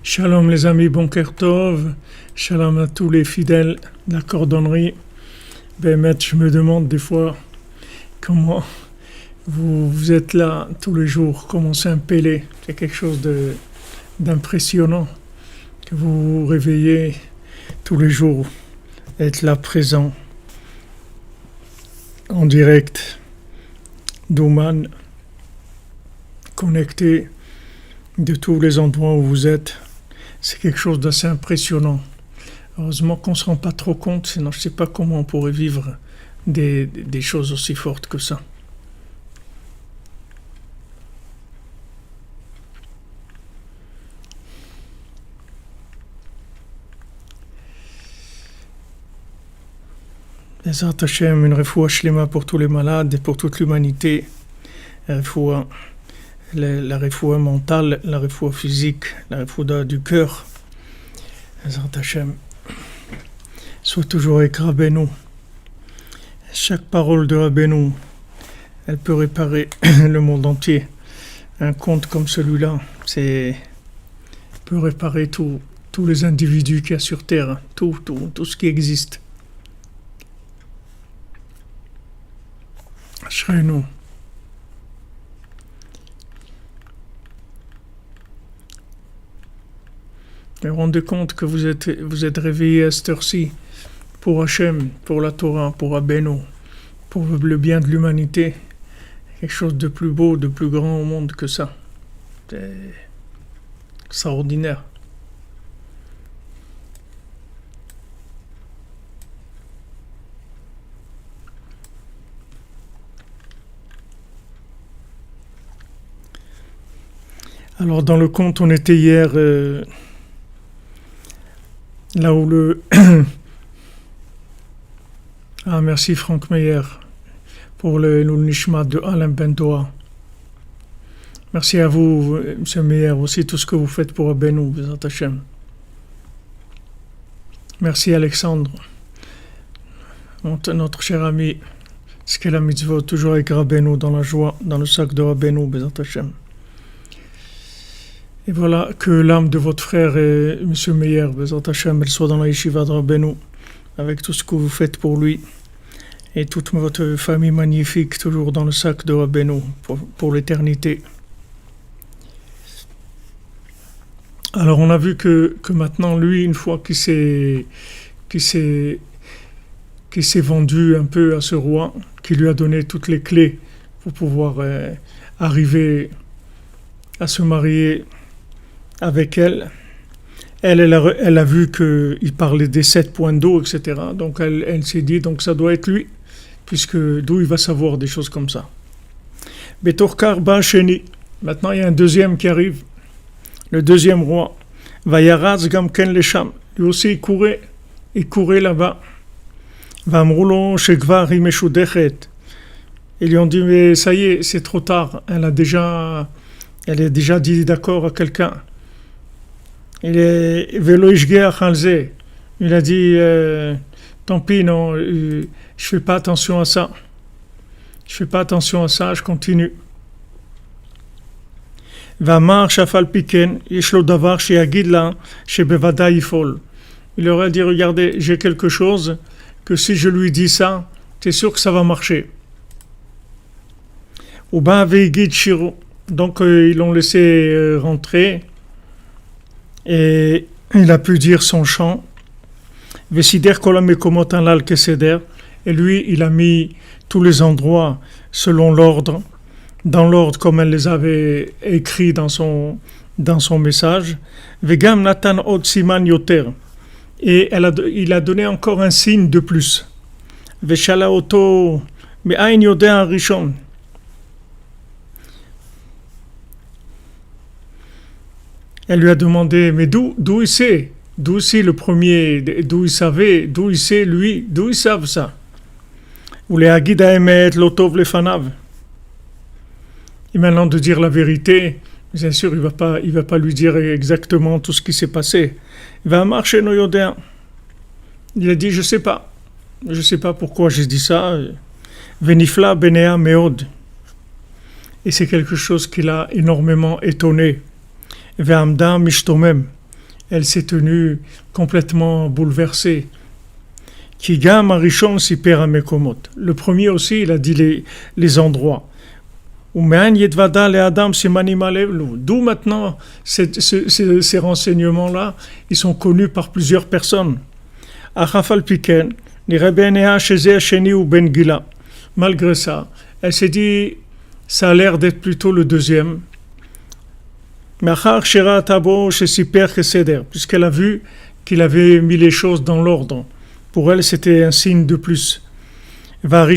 Shalom les amis, bon Tov, shalom à tous les fidèles de la cordonnerie. Bémet, je me demande des fois comment vous êtes là tous les jours, comment c'est un Pélé. C'est quelque chose d'impressionnant que vous vous réveillez tous les jours, être là présent, en direct, d'Ouman, connecté de tous les endroits où vous êtes. C'est quelque chose d'assez impressionnant. Heureusement qu'on ne se rend pas trop compte, sinon je ne sais pas comment on pourrait vivre des choses aussi fortes que ça. Bezrat Hashem, une refoua shlema pour tous les malades et pour toute l'humanité. La refoua mentale, la refoua physique, la refoua du cœur. Bezrat Hashem, soit toujours avec Rabbeinu. Chaque parole de Rabbeinu, elle peut réparer le monde entier. Un conte comme celui-là, peut réparer tous les individus qu'il y a sur Terre, tout ce qui existe. Ashreinu. Vous vous rendez compte que vous êtes réveillé à cette heure-ci pour Hachem, pour la Torah, pour Rabbeinu, pour le bien de l'humanité. Quelque chose de plus beau, de plus grand au monde que ça. C'est extraordinaire. Alors dans le conte, on était hier là où le... Ah, merci Franck Meyer pour le Nishmat de Alain Bendoa. Merci à vous, M. Meyer, aussi tout ce que vous faites pour Rabbeinu, Bezrat Hashem. Merci Alexandre, notre cher ami, ce qu'est la mitzvah, toujours avec Rabbeinu dans la joie, dans le sac de Rabbeinu, Bezrat Hashem. Et voilà, que l'âme de votre frère, M. Meyer, Bezrat Hashem, elle soit dans la yeshiva de Rabbeinu, avec tout ce que vous faites pour lui, et toute votre famille magnifique, toujours dans le sac de Rabbeinu, pour l'éternité. Alors on a vu que maintenant, lui, une fois qu'il s'est vendu un peu à ce roi, qui lui a donné toutes les clés pour pouvoir arriver à se marier avec elle. Elle a vu qu'il parlait des 7 points d'eau, etc. Donc elle s'est dit, donc ça doit être lui, puisque d'où il va savoir des choses comme ça. Betorkar ba sheni. Maintenant il y a un deuxième qui arrive, le deuxième roi. Vayaraz gam ken lesham. Lui aussi il courait là-bas. Vamrulo shekvar imeshudechet. Ils lui ont dit, mais ça y est, c'est trop tard. Elle a déjà dit d'accord à quelqu'un. Il a dit, tant pis, non, je fais pas attention à ça. Je continue. Il aurait dit, regardez, j'ai quelque chose que si je lui dis ça, tu es sûr que ça va marcher. Donc ils l'ont laissé rentrer. Et il a pu dire son chant. Et lui, il a mis tous les endroits selon l'ordre, dans l'ordre comme elle les avait écrits dans son message. Et il a donné encore un signe de plus. Elle lui a demandé, mais d'où il sait? D'où c'est le premier? D'où il savait? D'où il sait, lui? D'où ils savent ça? Ou les Hagid Haemet, Lotov Lefanav. Et maintenant de dire la vérité, bien sûr, il va pas lui dire exactement tout ce qui s'est passé. Il va marcher no yodéen. Il a dit, je sais pas pourquoi j'ai dit ça. Venifla Benea Meod. Et c'est quelque chose qui l'a énormément étonné. Ve'amda mishtomem. elle s'est tenue complètement bouleversée. Kigam Arishon Siper Amekomot. Le premier aussi, il a dit les endroits. D'où maintenant ces renseignements-là, ils sont connus par plusieurs personnes. Malgré ça, elle s'est dit, ça a l'air d'être plutôt le deuxième. Puisqu'elle a vu qu'il avait mis les choses dans l'ordre. Pour elle, c'était un signe de plus. Elle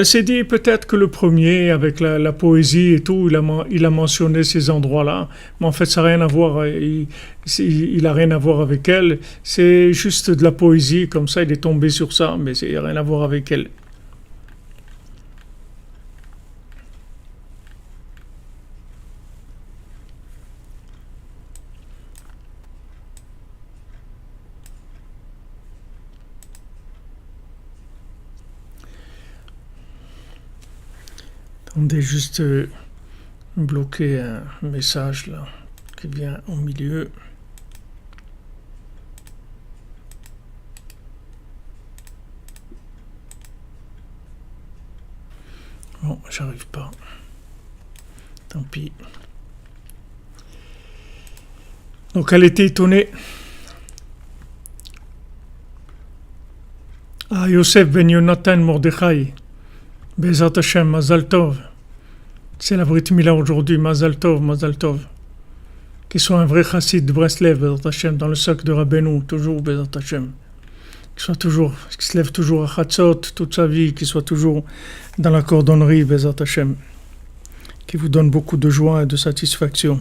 s'est dit peut-être que le premier, avec la poésie et tout, il a mentionné ces endroits-là, mais en fait, ça n'a rien à voir. Il n'a rien à voir avec elle. C'est juste de la poésie, comme ça, il est tombé sur ça, mais il n'y a rien à voir avec elle. Attendez, juste bloquer un message là qui vient au milieu. Bon, j'arrive pas. Tant pis. Donc elle était étonnée. Ah, Yosef ben Yonatan Mordechai. Bezat Hashem, Mazal Tov. C'est la Brit Mila aujourd'hui, Mazal Tov, Mazal Tov. Qu'il soit un vrai chassid de Breslev, Bezat Hashem, dans le sac de Rabbeinu, toujours Bezat Hashem. Qu'il se lève toujours à Chatzot toute sa vie, qu'il soit toujours dans la cordonnerie, Bezat Hashem. Qui vous donne beaucoup de joie et de satisfaction.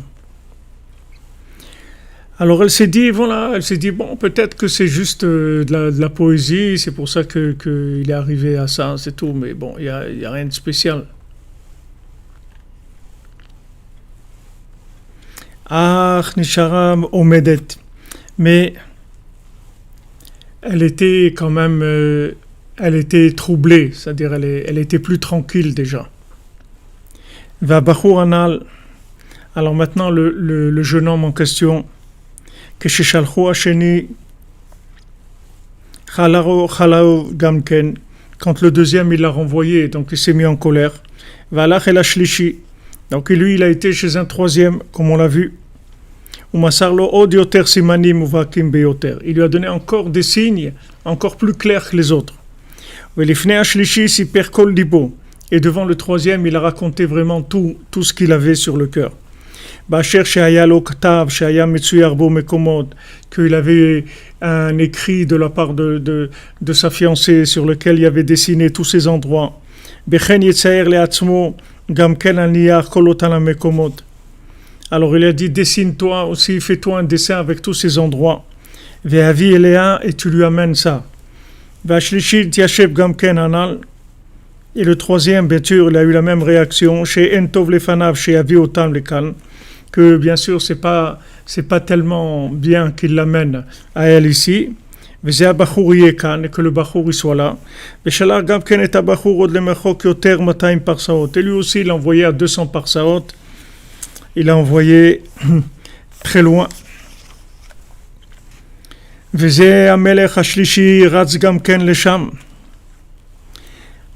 Alors elle s'est dit, bon, peut-être que c'est juste de la poésie, c'est pour ça qu'il est arrivé à ça, c'est tout, mais bon, il y a rien de spécial. Ah, Nisharam Omedet. Mais elle était quand même, elle était troublée, c'est-à-dire elle était plus tranquille déjà. Va Bachur Anal. Alors maintenant, le jeune homme en question, que Sheshalchu Hasheni Chalao Gamken, quand le deuxième il l'a renvoyé, donc il s'est mis en colère. Valach el Ashlishi, donc lui il a été chez un troisième, comme on l'a vu. Umasarlo od yoter simanim uvakim beyoter. Il lui a donné encore des signes, encore plus clairs que les autres. Velifne Ashlishi siper kol libo. Et devant le troisième, il a raconté vraiment tout ce qu'il avait sur le cœur. Qu'il avait un écrit de la part de sa fiancée sur lequel il avait dessiné tous ces endroits. Alors il a dit, dessine-toi aussi, fais-toi un dessin avec tous ces endroits. Et tu lui amènes ça. Et le troisième, bien sûr, il a eu la même réaction chez Entov Lefanav, chez Aviotam Lekan, que bien sûr, c'est pas tellement bien qu'il l'amène à elle ici. Et que le Bachour soit là. Et lui aussi, il l'a envoyé à 200 parsaot. Il l'a envoyé très loin.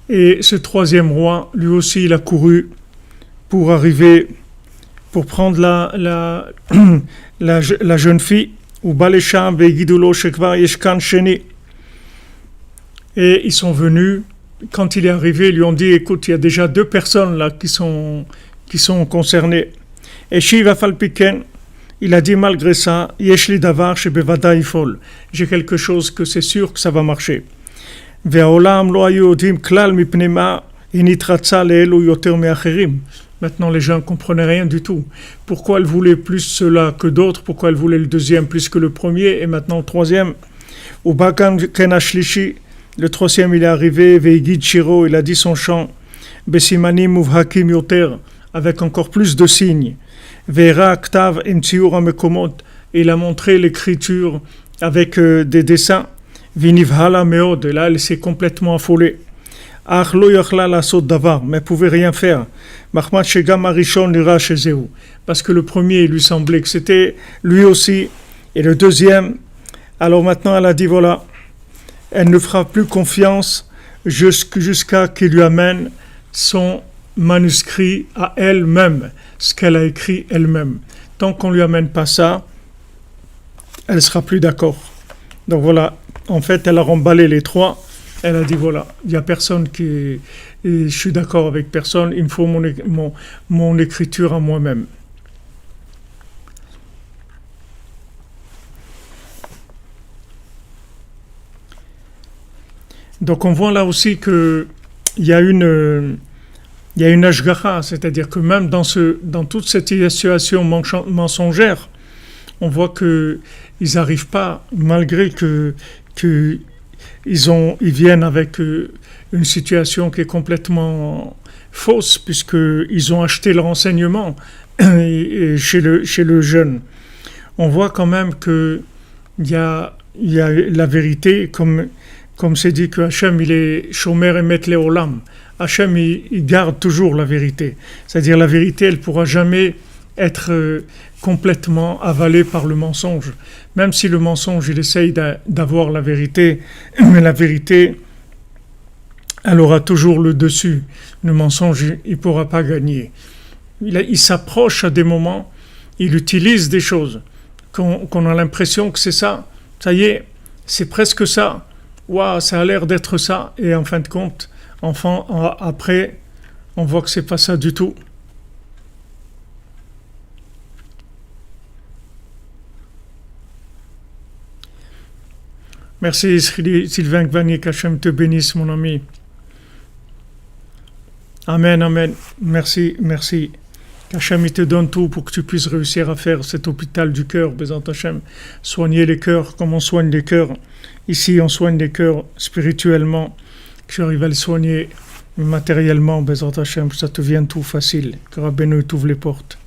Et ce troisième roi, lui aussi, il a couru pour arriver, pour prendre la jeune fille, et ils sont venus. Quand il est arrivé, ils lui ont dit, écoute, il y a déjà 2 personnes là qui sont concernées. Et Shiva Falpiken, il a dit malgré ça, Yeshli Davar chez Bevada Ifol. J'ai quelque chose que c'est sûr que ça va marcher. Maintenant, les gens ne comprenaient rien du tout. Pourquoi elle voulait plus cela que d'autres? Pourquoi elle voulait le deuxième plus que le premier et maintenant le troisième? Le troisième, il est arrivé, Veigid Shiro, il a dit son chant, Besimanim Uvhakim Yoter, avec encore plus de signes. Vera Ktav Imtsiur Amekomot, il a montré l'écriture avec des dessins. Vinivhala Meod, et là elle s'est complètement affolée. Ach lo yachla lasot davar, mais pouvait rien faire. Mahmad shegam arishon lira shezeu, parce que le premier il lui semblait que c'était lui aussi, et le deuxième. Alors maintenant elle a dit voilà, elle ne fera plus confiance jusqu'à qu'il lui amène son manuscrit à elle-même, ce qu'elle a écrit elle-même. Tant qu'on lui amène pas ça, elle sera plus d'accord. Donc voilà, en fait elle a remballé les trois. Elle a dit voilà, il n'y a personne qui... je suis d'accord avec personne, il me faut mon écriture à moi-même. Donc on voit là aussi qu'il y a une ashgacha, c'est-à-dire que même dans toute cette situation mensongère, on voit qu'ils n'arrivent pas, malgré que ils viennent avec une situation qui est complètement fausse, puisqu'ils ont acheté le renseignement chez le jeune. On voit quand même qu'il y a la vérité, comme c'est dit que Hachem, il est Shomer et Met Leolam. Hachem, il garde toujours la vérité. C'est-à-dire la vérité, elle ne pourra jamais être complètement avalé par le mensonge. Même si le mensonge, il essaye d'avoir la vérité, mais la vérité, elle aura toujours le dessus. Le mensonge, il ne pourra pas gagner. Il s'approche à des moments, il utilise des choses qu'on a l'impression que c'est ça. Ça y est, c'est presque ça. Waouh, ça a l'air d'être ça. Et en fin de compte, après, on voit que c'est pas ça du tout. Merci Sylvain Gvani, qu'Hachem te bénisse, mon ami. Amen, amen. Merci. Qu'Hachem te donne tout pour que tu puisses réussir à faire cet hôpital du cœur, Bézant Hachem. Soigner les cœurs comme on soigne les cœurs. Ici, on soigne les cœurs spirituellement. Que tu arrives à les soigner matériellement, Bézant Hachem, que ça te vienne tout facile. Que Rabbeinu t'ouvre les portes.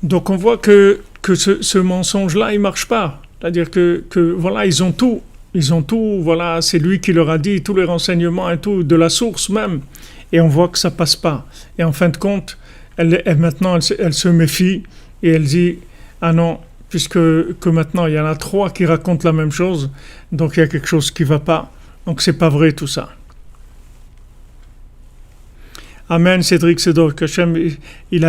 Donc on voit que ce mensonge-là, il ne marche pas. C'est-à-dire que voilà, ils ont tout, voilà, c'est lui qui leur a dit tous les renseignements et tout, de la source même, et on voit que ça passe pas. Et en fin de compte, maintenant, elle se méfie, et elle dit, ah non, puisque maintenant, il y en a 3 qui racontent la même chose, donc il y a quelque chose qui va pas, donc c'est pas vrai tout ça. Amen, Cédric Sedor, qu'Hachem, il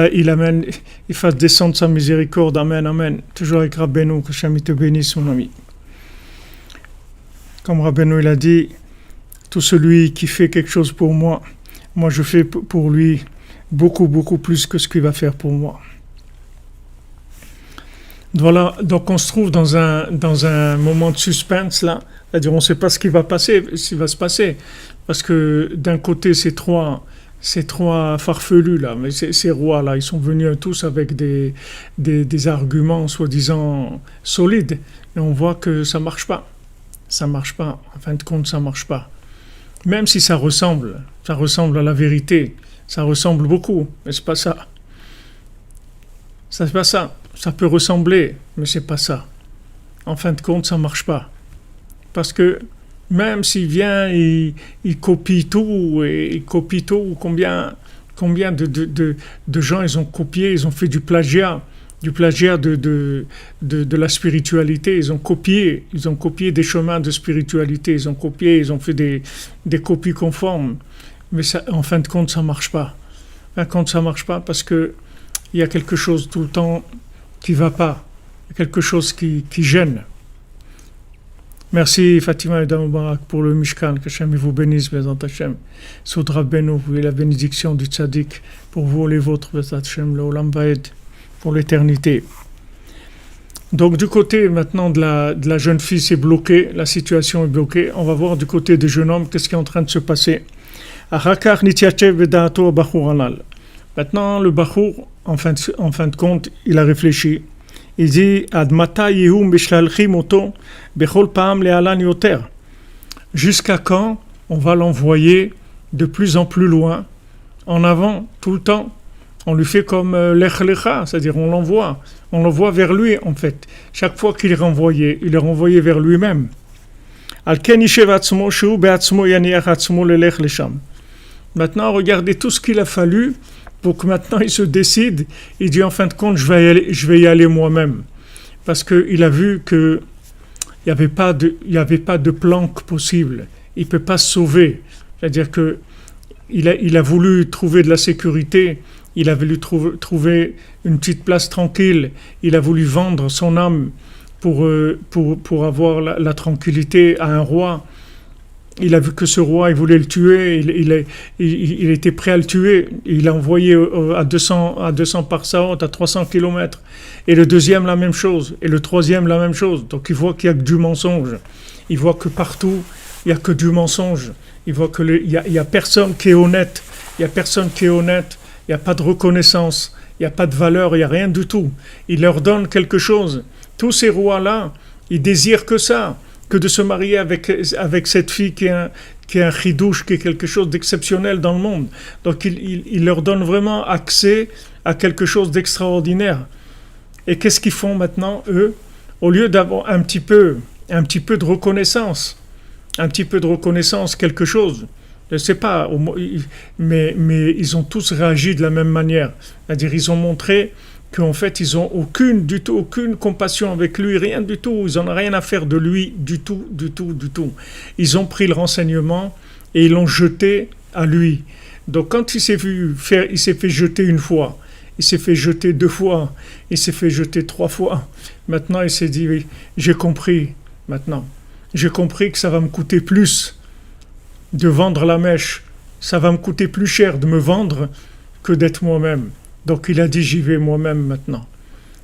fasse descendre sa miséricorde. Amen, amen. Toujours avec Rabbeinu, qu'Hachem, il te bénisse, mon ami. Comme Rabbeinu, il a dit, tout celui qui fait quelque chose pour moi, moi je fais pour lui beaucoup, beaucoup plus que ce qu'il va faire pour moi. Voilà, donc on se trouve dans un moment de suspense, là. C'est-à-dire, on ne sait pas ce qui va se passer. Parce que d'un côté, ces trois farfelus là, mais ces rois là, ils sont venus tous avec des arguments soi-disant solides, et on voit que ça marche pas. En fin de compte, ça marche pas. Même si ça ressemble à la vérité, ça ressemble beaucoup, mais c'est pas ça. C'est pas ça. Ça peut ressembler, mais c'est pas ça. En fin de compte, ça marche pas. Parce que même s'il vient, il copie tout, combien de gens ils ont copié, ils ont fait du plagiat de la spiritualité, ils ont copié des chemins de spiritualité, ils ont fait des copies conformes, mais ça, en fin de compte, ça marche pas. En fin de compte, ça marche pas parce que il y a quelque chose tout le temps qui va pas, quelque chose qui gêne. Merci Fatima et Mubarak pour le Mishkan, que Hachem vous bénisse, Bézant Hachem. Soudra Beno, et la bénédiction du Tzadik pour vous et les vôtres, Bézant Hachem, le Olam Vaed, pour l'éternité. Donc du côté maintenant de la jeune fille, c'est bloqué, la situation est bloquée. On va voir du côté du jeune homme, qu'est-ce qui est en train de se passer. Maintenant, le Bachour, en fin de compte, il a réfléchi. Il dit jusqu'à quand on va l'envoyer de plus en plus loin, en avant, tout le temps. On lui fait comme l'ech lecha, c'est-à-dire on l'envoie vers lui en fait. Chaque fois qu'il est renvoyé, il est renvoyé vers lui-même. Al ken yishev atzmo shu be'atzmo yaniach atzmo lelech lesham. Maintenant, regardez tout ce qu'il a fallu pour que maintenant il se décide. Il dit en fin de compte, je vais y aller moi-même. Parce qu'il a vu qu'il n'y avait pas de planque possible. Il ne peut pas se sauver. C'est-à-dire qu'il a voulu trouver de la sécurité. Il a voulu trouver une petite place tranquille. Il a voulu vendre son âme pour avoir la tranquillité à un roi. Il a vu que ce roi, il voulait le tuer, il était prêt à le tuer. Il l'a envoyé à 200 parsaot, à 300 kilomètres. Et le deuxième, la même chose. Et le troisième, la même chose. Donc il voit qu'il n'y a que du mensonge. Il voit que partout, il n'y a que du mensonge. Il voit qu'il n'y a personne qui est honnête. Il n'y a personne qui est honnête. Il n'y a pas de reconnaissance. Il n'y a pas de valeur. Il n'y a rien du tout. Il leur donne quelque chose. Tous ces rois-là, ils désirent que ça. Que de se marier avec cette fille qui est un chidouche, qui est quelque chose d'exceptionnel dans le monde. Donc il leur donne vraiment accès à quelque chose d'extraordinaire. Et qu'est-ce qu'ils font maintenant, eux? Au lieu d'avoir un petit peu de reconnaissance, quelque chose, je ne sais pas, mais ils ont tous réagi de la même manière. C'est-à-dire ils ont montré qu'en fait, ils n'ont aucune compassion avec lui, rien du tout. Ils n'en ont rien à faire de lui, du tout. Ils ont pris le renseignement et ils l'ont jeté à lui. Donc, quand il s'est fait jeter une fois, il s'est fait jeter 2 fois, il s'est fait jeter 3 fois. Maintenant, il s'est dit, oui, j'ai compris, maintenant. J'ai compris que ça va me coûter plus de vendre la mèche. Ça va me coûter plus cher de me vendre que d'être moi-même. Donc il a dit, j'y vais moi-même maintenant.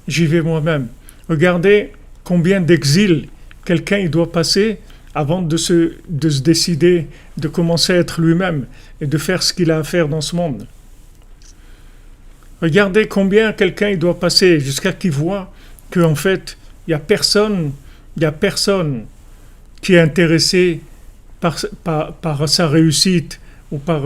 J'y vais moi-même. Regardez combien d'exils quelqu'un il doit passer avant de se décider de commencer à être lui-même et de faire ce qu'il a à faire dans ce monde. Regardez combien quelqu'un il doit passer jusqu'à qu'il voit qu'en fait, il n'y a personne qui est intéressé par sa réussite ou par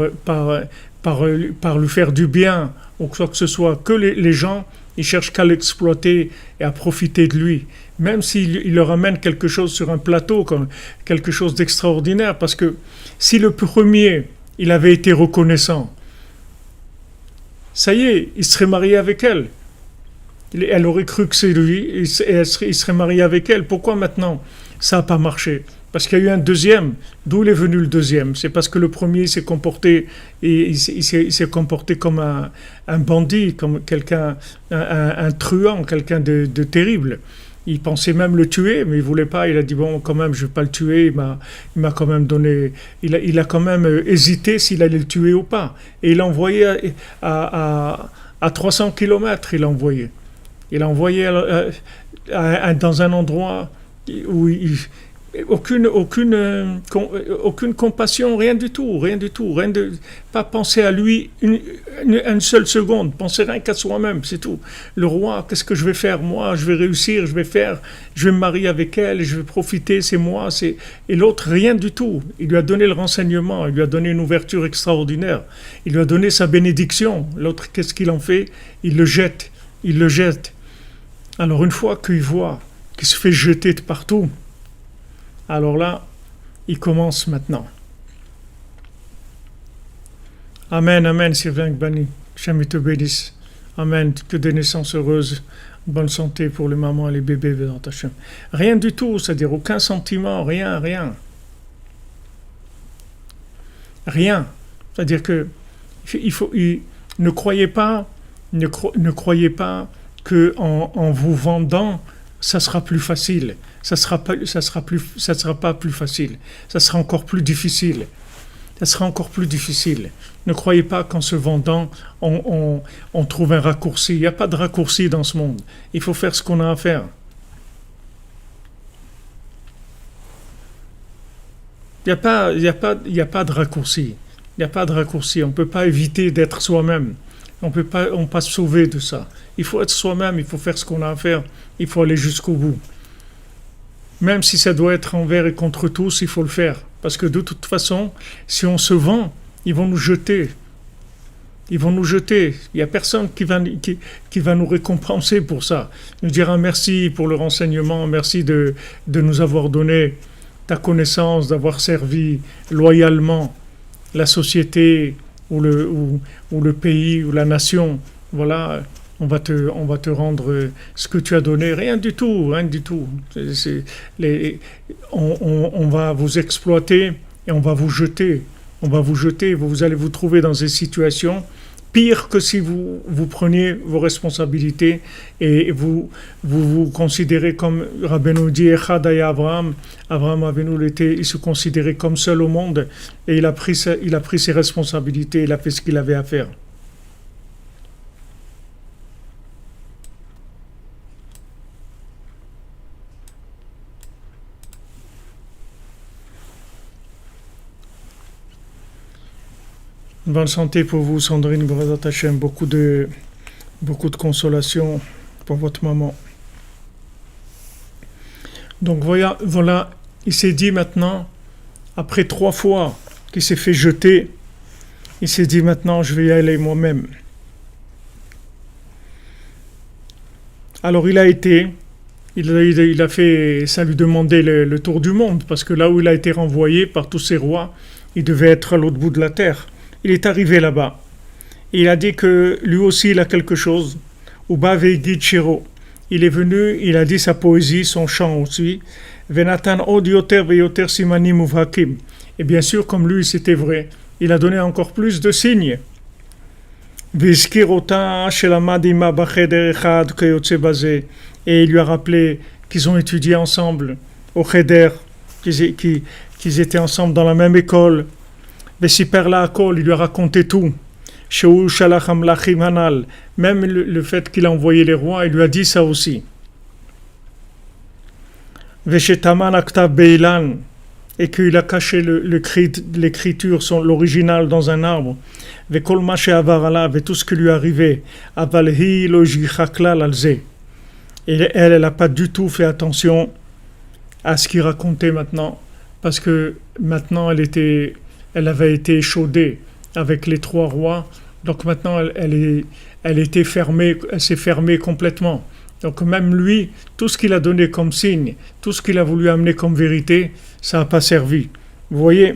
lui faire du bien ou quoi que ce soit, que les gens, ils cherchent qu'à l'exploiter et à profiter de lui, même s'il leur amène quelque chose sur un plateau, comme quelque chose d'extraordinaire, parce que si le premier, il avait été reconnaissant, ça y est, il serait marié avec elle. Elle aurait cru que c'est lui, et il serait marié avec elle. Pourquoi maintenant ça n'a pas marché? Parce qu'il y a eu un deuxième. D'où il est venu le deuxième? C'est parce que le premier s'est comporté, et il s'est comporté comme un bandit, comme quelqu'un, un truand, quelqu'un de terrible. Il pensait même le tuer, mais il voulait pas. Il a dit bon, quand même, je vais pas le tuer. Il m'a quand même donné. Il a quand même hésité s'il allait le tuer ou pas. Et il l'a envoyé à 300 kilomètres. Il l'a envoyé. Dans un endroit où aucune compassion, rien du tout, pas penser à lui une seule seconde, penser rien qu'à soi-même, c'est tout. Le roi, qu'est-ce que je vais faire? Moi, je vais réussir, je vais me marier avec elle, je vais profiter, c'est moi, et l'autre, rien du tout. Il lui a donné le renseignement, il lui a donné une ouverture extraordinaire, il lui a donné sa bénédiction. L'autre, qu'est-ce qu'il en fait? Il le jette. Alors une fois qu'il voit qu'il se fait jeter de partout, alors là, il commence maintenant. Amen, amen, Sylvain Gbani. J'aime te bénisse. Amen, que des naissances heureuses, bonne santé pour les mamans et les bébés dans ta chambre. Rien du tout, c'est-à-dire aucun sentiment, rien. Rien. C'est-à-dire que ne croyez pas que en vous vendant, ça sera plus facile. Ça sera pas plus facile. Ça sera encore plus difficile. Ne croyez pas qu'en se vendant, on trouve un raccourci. Il n'y a pas de raccourci dans ce monde. Il faut faire ce qu'on a à faire. Il n'y a pas de raccourci. On ne peut pas éviter d'être soi-même. On peut pas se sauver de ça. Il faut être soi-même, il faut faire ce qu'on a à faire. Il faut aller jusqu'au bout. Même si ça doit être envers et contre tous, il faut le faire. Parce que de toute façon, si on se vend, ils vont nous jeter. Il n'y a personne qui va nous récompenser pour ça. Nous dira merci pour le renseignement, merci de nous avoir donné ta connaissance, d'avoir servi loyalement la société ou le pays ou la nation, voilà, on va te rendre ce que tu as donné, rien du tout, rien du tout. On va vous exploiter et on va vous jeter. On va vous jeter, vous allez vous trouver dans des situations pire que si vous preniez vos responsabilités et vous considérez comme Rabbeinu dit Echadaya Abraham. Abraham Avinu il se considérait comme seul au monde et il a pris ses responsabilités, il a fait ce qu'il avait à faire. Bonne santé pour vous, Sandrine Brazat Hachem. Beaucoup de consolation pour votre maman. Donc voilà, il s'est dit maintenant, après 3 fois qu'il s'est fait jeter, il s'est dit maintenant je vais y aller moi-même. Alors il a fait, ça lui demandait le tour du monde, parce que là où il a été renvoyé par tous ces rois, il devait être à l'autre bout de la terre. Il est arrivé là-bas. Il a dit que lui aussi il a quelque chose. Uba veigid shiro. Il est venu, il a dit sa poésie, son chant aussi. Venatan od yoter veyoter simanim uvhakim. Et bien sûr, comme lui, c'était vrai, il a donné encore plus de signes. Vizkir ota shelamad ima bacheder echad kayotse bazeh. Et il lui a rappelé qu'ils ont étudié ensemble au cheder, qu'ils étaient ensemble dans la même école. Il lui a raconté tout. Même le fait qu'il a envoyé les rois, il lui a dit ça aussi. Et qu'il a caché l'écriture, l'original dans un arbre. Et tout ce qui lui est arrivé. Et elle n'a pas du tout fait attention à ce qu'il racontait maintenant. Parce que maintenant elle avait été échaudée avec les 3 rois, donc maintenant elle s'est fermée complètement. Donc même lui, tout ce qu'il a donné comme signe, tout ce qu'il a voulu amener comme vérité, ça n'a pas servi. Vous voyez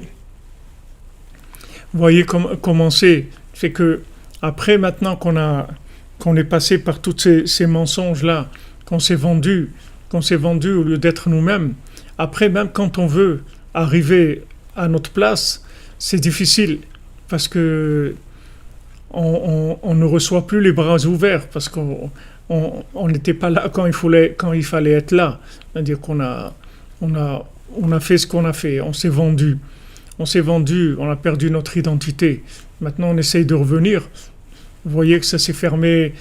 comment c'est que après maintenant qu'on est passé par tous ces mensonges-là, qu'on s'est vendu au lieu d'être nous-mêmes, après même quand on veut arriver à notre place, c'est difficile parce que on ne reçoit plus les bras ouverts parce qu'on n'était pas là quand il fallait être là. C'est-à-dire qu'on a fait ce qu'on a fait, on s'est vendu, on a perdu notre identité. Maintenant on essaye de revenir. Vous voyez que ça s'est fermé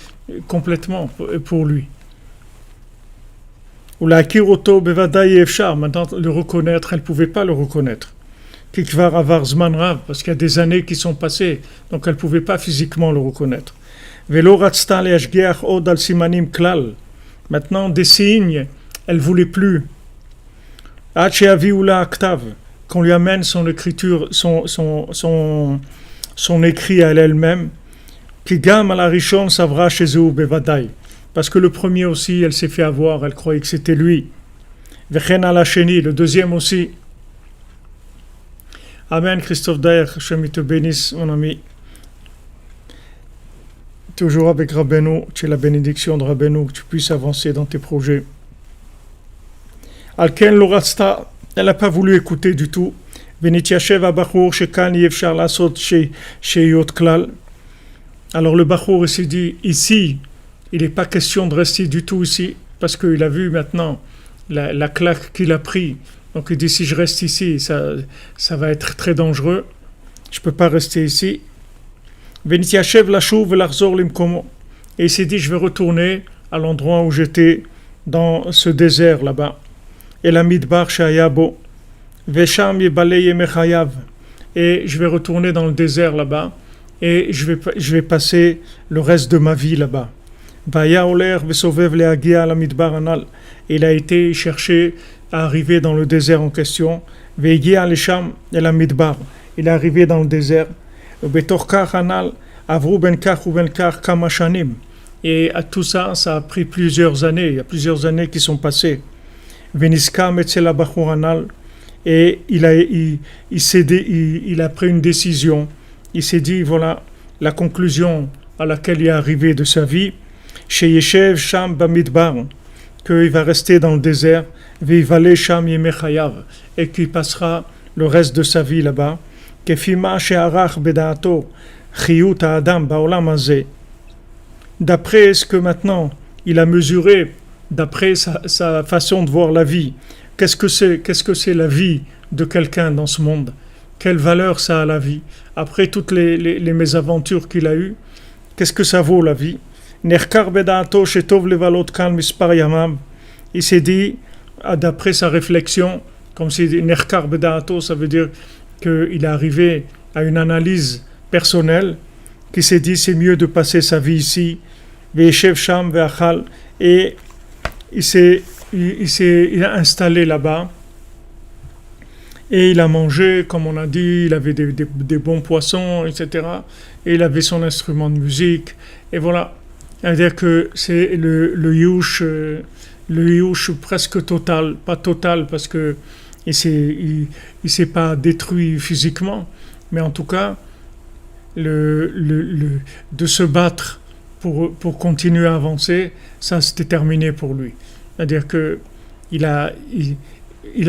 complètement pour lui. Ou la kiroto bevadaï efshar, maintenant le reconnaître, elle ne pouvait pas le reconnaître. Parce qu'il y a des années qui sont passées, donc elle ne pouvait pas physiquement le reconnaître. Maintenant, des signes, elle ne voulait plus. Qu'on lui amène son écriture, son écrit à elle-même. Parce que le premier aussi, elle s'est fait avoir, elle croyait que c'était lui. Le deuxième aussi. Amen, Christophe Daer, Hashem te bénisse, mon ami. Toujours avec Rabbeinu, tu es la bénédiction de Rabbeinu, que tu puisses avancer dans tes projets. Alken Lorasta, elle n'a pas voulu écouter du tout. Venitiachev Abachur, Shekan Yevchar Lasot, Sheyot Klal. Alors le Bachour s'est dit, ici, il n'est pas question de rester du tout ici, parce qu'il a vu maintenant la claque qu'il a pris. Donc il dit, si je reste ici, ça va être très dangereux. Je ne peux pas rester ici. Et il s'est dit, je vais retourner à l'endroit où j'étais, dans ce désert là-bas. Et la midbar shayabo. Et je vais retourner dans le désert là-bas. Et je vais passer le reste de ma vie là-bas. Il a été chercher à arriver dans le désert en question. Il est arrivé dans le désert. Et à tout ça, ça a pris plusieurs années. Il y a plusieurs années qui sont passées. et il a pris une décision. Il s'est dit, voilà la conclusion à laquelle il est arrivé de sa vie, chez Yeshev Sham Bamidbar, qu'il va rester dans le désert, Vivale Sham Yemechayav, et qu'il passera le reste de sa vie là-bas. Kefima She'arach Bedaato, Chiyut Adam Baolam Hazeh. D'après ce que maintenant il a mesuré, d'après sa façon de voir la vie, qu'est-ce que c'est la vie de quelqu'un dans ce monde? Quelle valeur ça a la vie? Après toutes les mésaventures qu'il a eues, qu'est-ce que ça vaut la vie? Nerkar Bedaato Shetov Levalot Kan Mispar Yamam. Il s'est dit, d'après sa réflexion, comme si Nerkar Bedaato, ça veut dire qu'il est arrivé à une analyse personnelle, qui s'est dit c'est mieux de passer sa vie ici, Ve'eshev Sham Ve'achal, et il a installé là-bas, et il a mangé, comme on a dit, il avait des bons poissons, etc. Et il avait son instrument de musique, et voilà. C'est-à-dire que c'est le youch presque total, pas total parce que il s'est pas détruit physiquement, mais en tout cas de se battre pour continuer à avancer, ça c'était terminé pour lui. C'est-à-dire que il a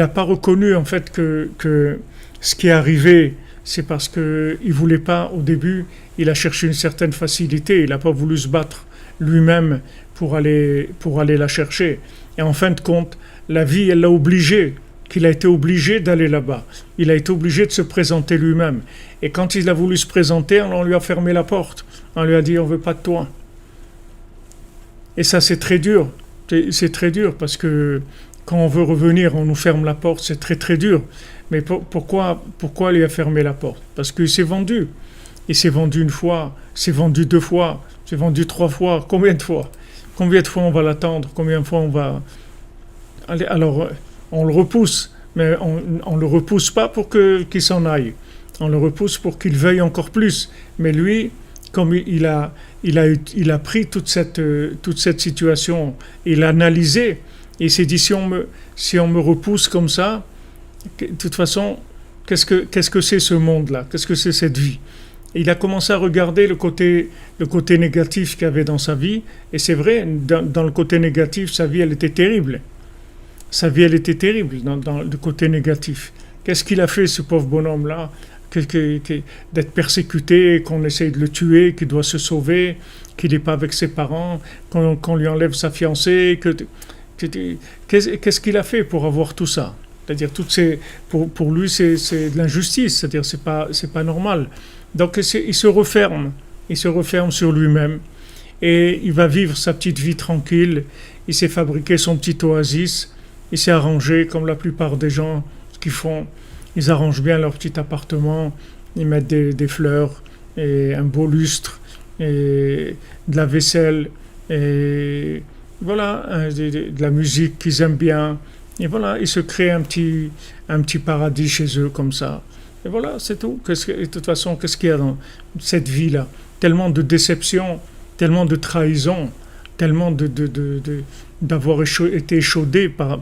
pas reconnu en fait que ce qui est arrivé, c'est parce que il voulait pas au début, il a cherché une certaine facilité, il n'a pas voulu se battre lui-même pour aller la chercher. Et en fin de compte, la vie, elle l'a obligé, qu'il a été obligé d'aller là-bas. Il a été obligé de se présenter lui-même. Et quand il a voulu se présenter, on lui a fermé la porte. On lui a dit, on veut pas de toi. Et ça, c'est très dur. C'est très dur parce que quand on veut revenir, on nous ferme la porte, c'est très très dur. Mais pourquoi lui a fermé la porte? Parce qu'il s'est vendu. Il s'est vendu une fois, il s'est vendu 2 fois, il s'est vendu 3 fois. Combien de fois? Combien de fois on va l'attendre? Combien de fois on va... Allez, alors, on le repousse, mais on le repousse pas pour qu'il s'en aille. On le repousse pour qu'il veuille encore plus. Mais lui, comme il a pris toute cette situation, il a analysé, et il s'est dit, si on me repousse comme ça, de toute façon, qu'est-ce que c'est ce monde-là? Qu'est-ce que c'est cette vie? Et il a commencé à regarder le côté négatif qu'il y avait dans sa vie, et c'est vrai, dans le côté négatif, sa vie, elle était terrible. Sa vie, elle était terrible dans le côté négatif. Qu'est-ce qu'il a fait, ce pauvre bonhomme-là, d'être persécuté, qu'on essaye de le tuer, qu'il doit se sauver, qu'il n'est pas avec ses parents, qu'on lui enlève sa fiancée. Qu'est-ce qu'il a fait pour avoir tout ça? C'est-à-dire, pour lui, c'est de l'injustice. C'est-à-dire, c'est pas normal. Donc, il se referme sur lui-même. Et il va vivre sa petite vie tranquille. Il s'est fabriqué son petit oasis. Il s'est arrangé, comme la plupart des gens, ce qu'ils font. Ils arrangent bien leur petit appartement. Ils mettent des fleurs et un beau lustre et de la vaisselle et voilà, de la musique qu'ils aiment bien. Et voilà, ils se créent un petit paradis chez eux comme ça. Et voilà, c'est tout. De toute façon, qu'est-ce qu'il y a dans cette vie-là? Tellement de déception, tellement de trahison, tellement d'avoir été échaudé par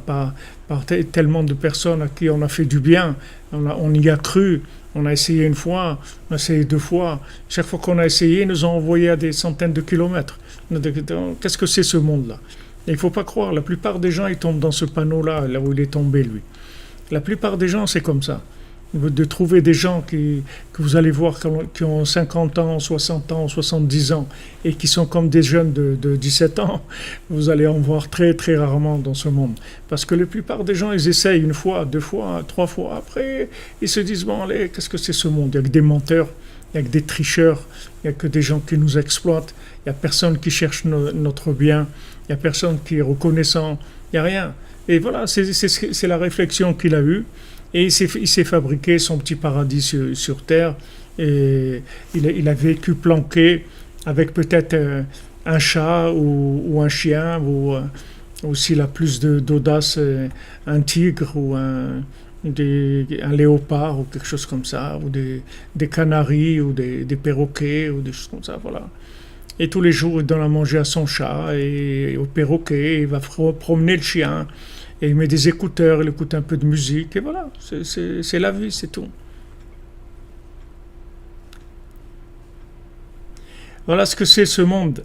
tellement de personnes à qui on a fait du bien. On y a cru. On a essayé une fois, on a essayé 2 fois. Chaque fois qu'on a essayé, ils nous ont envoyé à des centaines de kilomètres. Qu'est-ce que c'est ce monde-là? Et il ne faut pas croire, la plupart des gens, ils tombent dans ce panneau-là, là où il est tombé, lui. La plupart des gens, c'est comme ça. De trouver des gens que vous allez voir qui ont 50 ans, 60 ans, 70 ans et qui sont comme des jeunes de 17 ans, vous allez en voir très très rarement dans ce monde. Parce que la plupart des gens, ils essayent 1 fois, 2 fois, 3 fois. Après, ils se disent, bon allez, qu'est-ce que c'est ce monde? Il y a que des menteurs, il y a que des tricheurs, il n'y a que des gens qui nous exploitent, il n'y a personne qui cherche notre bien, il n'y a personne qui est reconnaissant, il n'y a rien. Et voilà, c'est la réflexion qu'il a eue. Et il s'est fabriqué son petit paradis sur terre. Et il a vécu planqué avec peut-être un chat ou un chien, ou s'il a plus d'audace, un tigre ou un léopard ou quelque chose comme ça, ou des canaris ou des perroquets ou des choses comme ça, voilà. Et tous les jours, il donne à manger à son chat et au perroquet, il va promener le chien. et il met des écouteurs, il écoute un peu de musique, et voilà, c'est la vie, c'est tout. Voilà ce que c'est ce monde.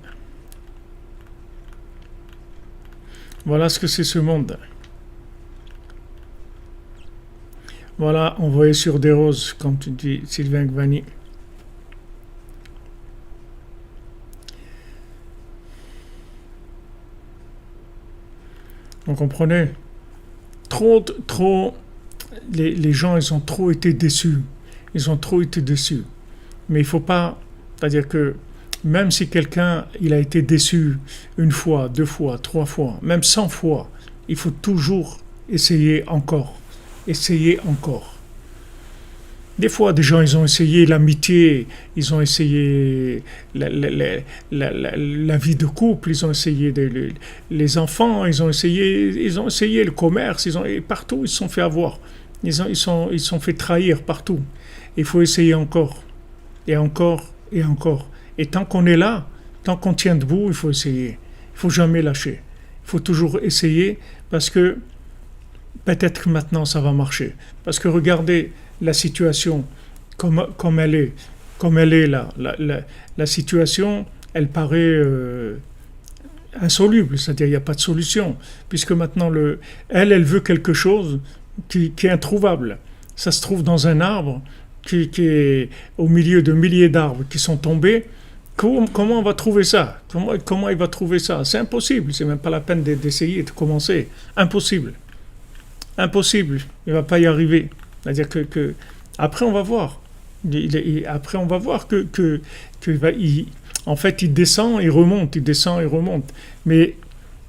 Voilà ce que c'est ce monde. Voilà, envoyé sur des roses, comme tu dis, Sylvain Gvani. Vous comprenez? Trop, les gens, ils ont trop été déçus. Ils ont trop été déçus. Mais il faut pas, c'est-à-dire que même si quelqu'un, il a été déçu une fois, deux fois, trois fois, même 100 fois, il faut toujours essayer encore. Essayer encore. Des fois, des gens, ils ont essayé l'amitié, ils ont essayé la vie de couple, ils ont essayé les enfants, ils ont essayé le commerce, et partout, ils se sont fait avoir. Ils sont fait trahir partout. Il faut essayer encore, et encore, et encore. Et tant qu'on est là, tant qu'on tient debout, il faut essayer. Il faut jamais lâcher. Il faut toujours essayer parce que peut-être que maintenant ça va marcher. Parce que regardez la situation comme elle est. Comme elle est là. La situation, elle paraît insoluble, c'est-à-dire il n'y a pas de solution. Puisque maintenant, elle veut quelque chose qui est introuvable. Ça se trouve dans un arbre qui est au milieu de milliers d'arbres qui sont tombés. Comment on va trouver ça? Comment il va trouver ça? C'est impossible, c'est même pas la peine d'essayer de commencer. Impossible. Impossible, il ne va pas y arriver. C'est-à-dire que après on va voir. Après on va voir en fait il descend, il remonte, il descend, il remonte. Mais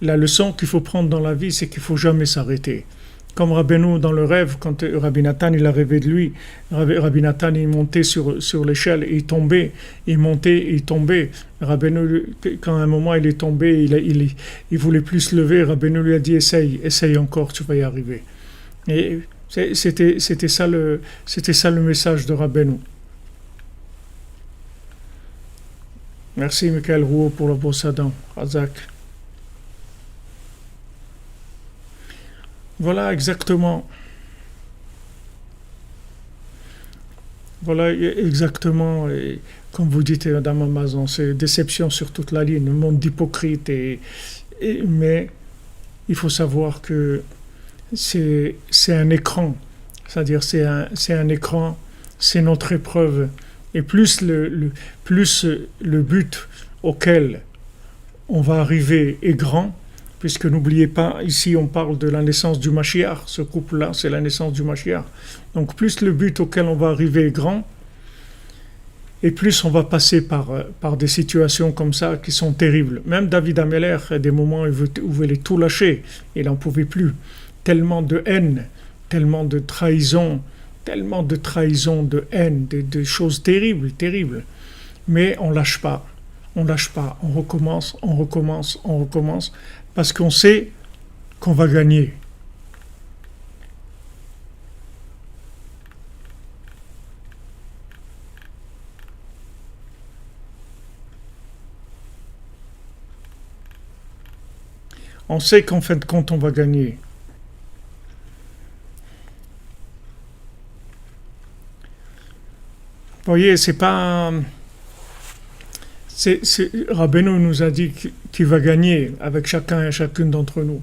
la leçon qu'il faut prendre dans la vie, c'est qu'il ne faut jamais s'arrêter. Comme Rabbeinu dans le rêve, quand Rabbi Nathan il a rêvé de lui, Rabbi Nathan il montait sur l'échelle et il tombait, il montait et il tombait. Rabbeinu, quand à un moment il est tombé, il voulait plus se lever, Rabbeinu lui a dit essaye encore, tu vas y arriver. Et c'était ça le message de Rabbeinu. Merci Michael Rouault pour le beau Sadan, Razak. Voilà exactement. Voilà exactement. Et comme vous dites, Madame Amazon, c'est déception sur toute la ligne, un monde d'hypocrites. Mais il faut savoir que c'est un écran. C'est-à-dire c'est un écran, c'est notre épreuve. Et plus le but auquel on va arriver est grand, puisque n'oubliez pas, ici on parle de la naissance du Mashiach, ce couple-là, c'est la naissance du Mashiach. Donc plus le but auquel on va arriver est grand, et plus on va passer par des situations comme ça qui sont terribles. Même David Ameller, à des moments où il voulait tout lâcher, il n'en pouvait plus. Tellement de haine, tellement de trahison, de haine, de choses terribles, terribles. Mais on lâche pas, on recommence, parce qu'on sait qu'on va gagner. On sait qu'en fin de compte, on va gagner. Vous voyez, c'est pas... Rabbeinu nous a dit qu'il va gagner avec chacun et chacune d'entre nous.